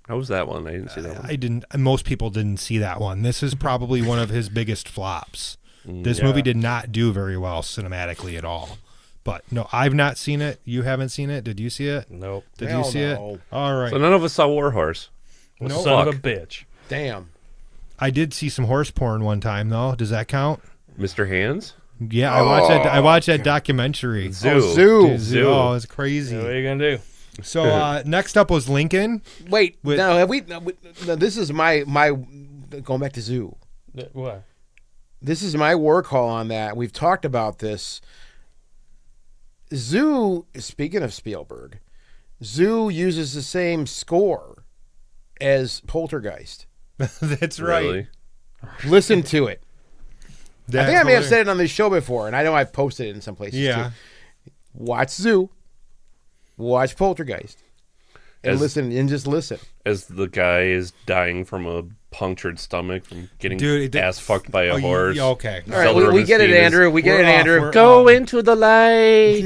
How was that one? I didn't see that one. I didn't. Most people didn't see that one. This is probably one of his biggest flops. This movie did not do very well cinematically at all. But no, I've not seen it. You haven't seen it. Did you see it? Nope. Did Hell you see no. it? All right. So none of us saw Warhorse. No. Son of Fuck. a bitch. Damn. I did see some horse porn one time though. Does that count? Mr. Hands? Yeah, I watched that. I watched that documentary. Zoo. Oh, Zoo. Zoo. Oh, it's crazy. What are you gonna do? So next up was Lincoln. Wait, With- now have we? No, this is my going back to Zoo. What? This is my work call on that. We've talked about this. Zoo, speaking of Spielberg, Zoo uses the same score as Poltergeist. That's right. Really? Listen to it. That's I think I may have hilarious. said it on this show before, and I know I've posted it in some places Yeah. too. Watch Zoo, watch Poltergeist, and just listen. As the guy is dying from a punctured stomach from getting Dude, ass fucked by a horse. Okay. All right, Cellar of we his get it, feet is- Andrew. We get We're it, off. Andrew. We're Go off. into the light.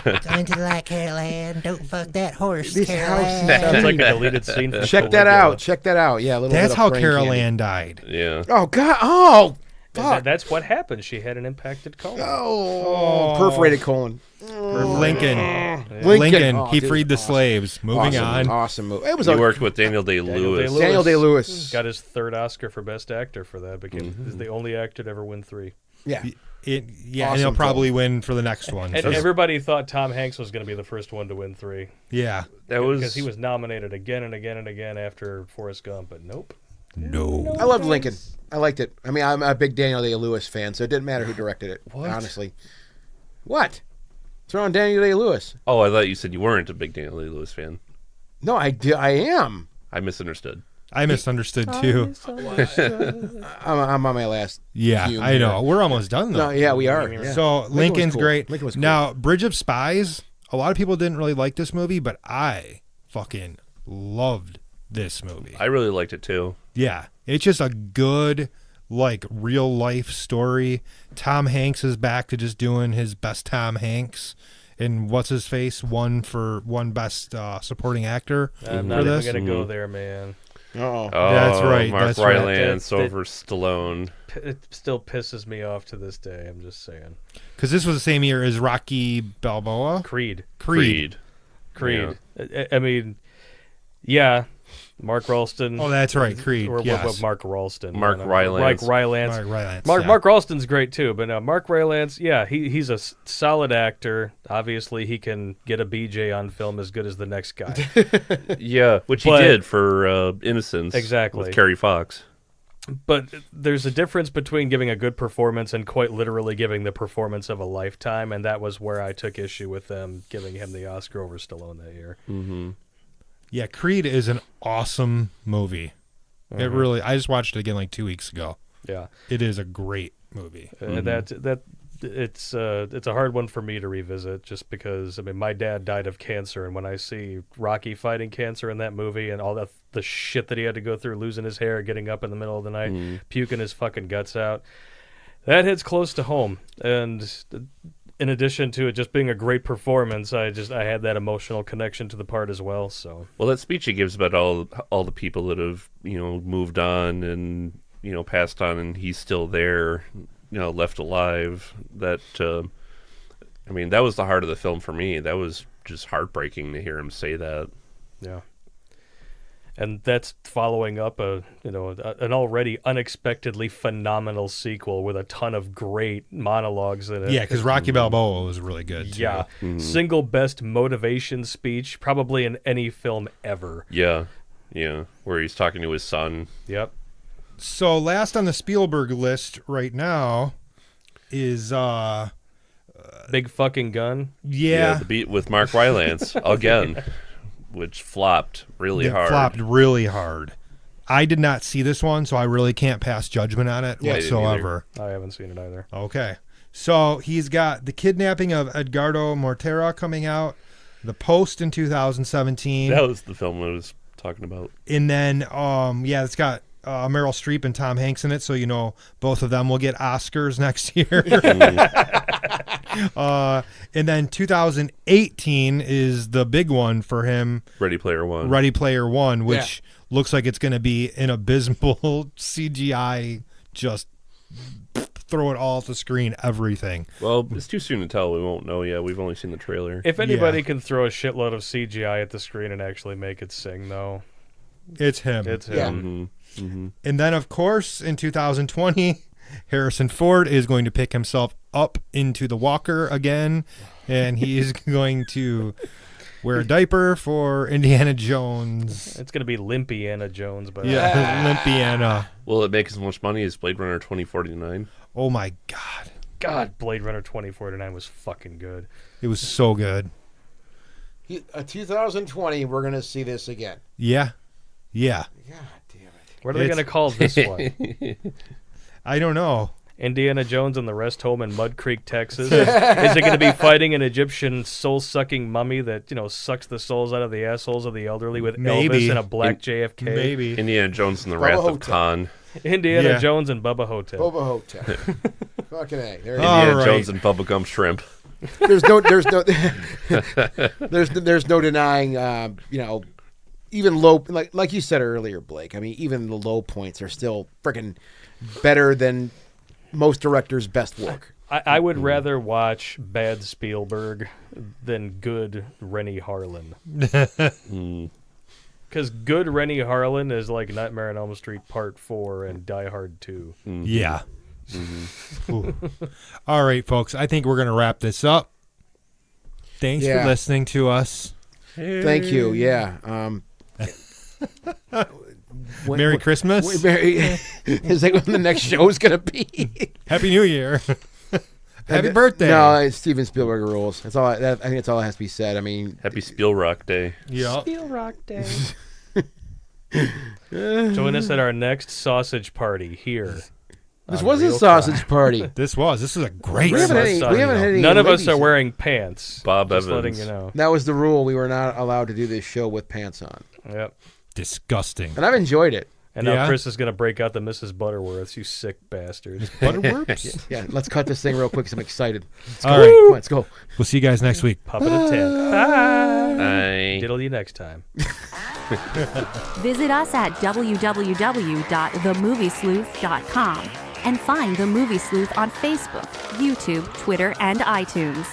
Go into the light, Carol Ann. Don't fuck that horse, This Carol house- Ann. Sounds like a deleted scene. From Check that out. Check that out. Yeah, a little That's bit of how brain Carol candy. Ann died. Yeah. Oh God! Oh fuck! That's what happened. She had an impacted colon. Oh, perforated colon. Lincoln. Lincoln. He dude, freed the awesome. slaves. Moving on. Awesome movie. It was He a worked with Daniel Day-Lewis. Daniel Day-Lewis. Got his third Oscar for Best Actor for that. Is the only actor to ever win 3. Yeah. And he'll Awesome probably win for the next one. And so. everybody thought Tom Hanks was going to be the first one to win 3 Yeah. That was because he was nominated again and again and again after Forrest Gump, but nope. No. I loved Lincoln. I liked it. I mean, I'm a big Daniel Day-Lewis fan, so it didn't matter who directed it. Honestly. What? It's on Daniel Day-Lewis. Oh, I thought you said you weren't a big Daniel Day-Lewis fan. No, I am. I misunderstood. I misunderstood too. I'm on my last. Yeah, fume I here. know. We're almost done though. No, yeah, we are. Yeah. So Lincoln was Lincoln's cool. great. Lincoln was cool. Now, Bridge of Spies. A lot of people didn't really like this movie, but I fucking loved this movie. I really liked it too. Yeah, it's just a good, like, real life story. Tom Hanks is back to just doing his best Tom Hanks. And what's his face won best supporting actor I'm for not even this. going to go there, man. Oh. Oh, That's right, Mark that's right. Rylance That- over Stallone. It still pisses me off to this day. I'm just saying. Because this was the same year as Rocky Balboa. Creed. Creed. I mean, yeah, Mark Ralston. Oh, that's right, Creed. Or Yes. Mark Ralston. Mark Rylance. Mark Rylance. Mark Rylance. Mark, yeah. Mark Ralston's great too, but no, Mark Rylance, yeah, he's a solid actor. Obviously, he can get a BJ on film as good as the next guy. Yeah, which he But- did for Innocence. Exactly. With Kerry Fox. But there's a difference between giving a good performance and quite literally giving the performance of a lifetime, and that was where I took issue with them giving him the Oscar over Stallone that year. Yeah, Creed is an awesome movie. It really. I just watched it again like 2 weeks ago. Yeah, It is a great movie. It's a hard one for me to revisit just because I mean my dad died of cancer, and when I see Rocky fighting cancer in that movie and all the shit that he had to go through, losing his hair, getting up in the middle of the night, puking his fucking guts out, that hits close to home. And in addition to it just being a great performance, I had that emotional connection to the part as well. So Well, that speech he gives about all the people that have moved on and passed on, and he's still there, left alive. That I mean, that was the heart of the film for me. That was just heartbreaking to hear him say that. Yeah. And that's following up an already unexpectedly phenomenal sequel with a ton of great monologues in it. Yeah, because Rocky Balboa was really good, too. Yeah. Single best motivation speech probably in any film ever. Yeah. Yeah. Where he's talking to his son. Yep. So last on the Spielberg list right now is... Big fucking gun. Yeah. The Beat with Mark Rylance again, which flopped really hard. Flopped really hard. I did not see this one, so I really can't pass judgment on it Yeah, I didn't whatsoever. I haven't seen it either. Okay. So he's got The Kidnapping of Edgardo Mortera coming out, The Post in 2017. That was the film I was talking about. And then, it's got Meryl Streep and Tom Hanks in it, so you know both of them will get Oscars next year. And then 2018 is the big one for him. Ready Player One. Ready Player One, which looks like it's going to be an abysmal CGI, just throw it all at the screen, everything. Well, it's too soon to tell. We won't know yet. We've only seen the trailer. If anybody can throw a shitload of CGI at the screen and actually make it sing, though, it's him. it's Yeah. him. And then, of course, in 2020, Harrison Ford is going to pick himself up into the walker again, and he is going to wear a diaper for Indiana Jones. It's going to be Limpy Anna Jones, but Olympiana. Will it make as much money as Blade Runner 2049? Oh, my God. God, Blade Runner 2049 was fucking good. It was so good. 2020, we're going to see this again. Yeah. Yeah. God damn it. What are they going to call this one? I don't know. Indiana Jones and the Rest Home in Mud Creek, Texas. Is it going to be fighting an Egyptian soul-sucking mummy that sucks the souls out of the assholes of the elderly with Maybe. Elvis and a black JFK? Maybe. Indiana Jones and the Bubba Wrath of Hotep. Khan. Indiana Yeah. Jones and Bubba Hotep. Boba Hotep. Fucking A. There it is. Indiana right. Jones and Bubblegum Shrimp. There's no denying, even low, like you said earlier, Blake. I mean, even the low points are still freaking better than most directors' best work. I would rather watch bad Spielberg than good Rennie Harlan. Because good Rennie Harlan is like Nightmare on Elm Street Part 4 and Die Hard 2. Yeah. Ooh. All right, folks. I think we're going to wrap this up. Thanks Yeah. for listening to us. Thank you. Yeah. Merry Christmas. Is that when the next show is going to be? Happy New Year. Happy birthday. No, it's Steven Spielberg rules. That's all. I think that's all that has to be said. I mean, Happy Spielrock Day. Yeah. Join us at our next sausage party here. this on was a Real sausage Crime. party. This is a great We haven't had any- Sunday. we haven't had any None of us ladies are here. wearing pants. Bob Just Evans. letting you know. That was the rule. We were not allowed to do this show with pants on, Yep. Disgusting. and I've enjoyed it. And Yeah. now Chris is going to break out the Mrs. Butterworths, you sick bastard. Butterworks. Yeah, let's cut this thing real quick because I'm excited. All right. Come on, let's go. We'll see you guys next week. Puppet a tent. Bye. Bye. Diddle you next time. Visit us at www.themoviesleuth.com and find The Movie Sleuth on Facebook, YouTube, Twitter, and iTunes.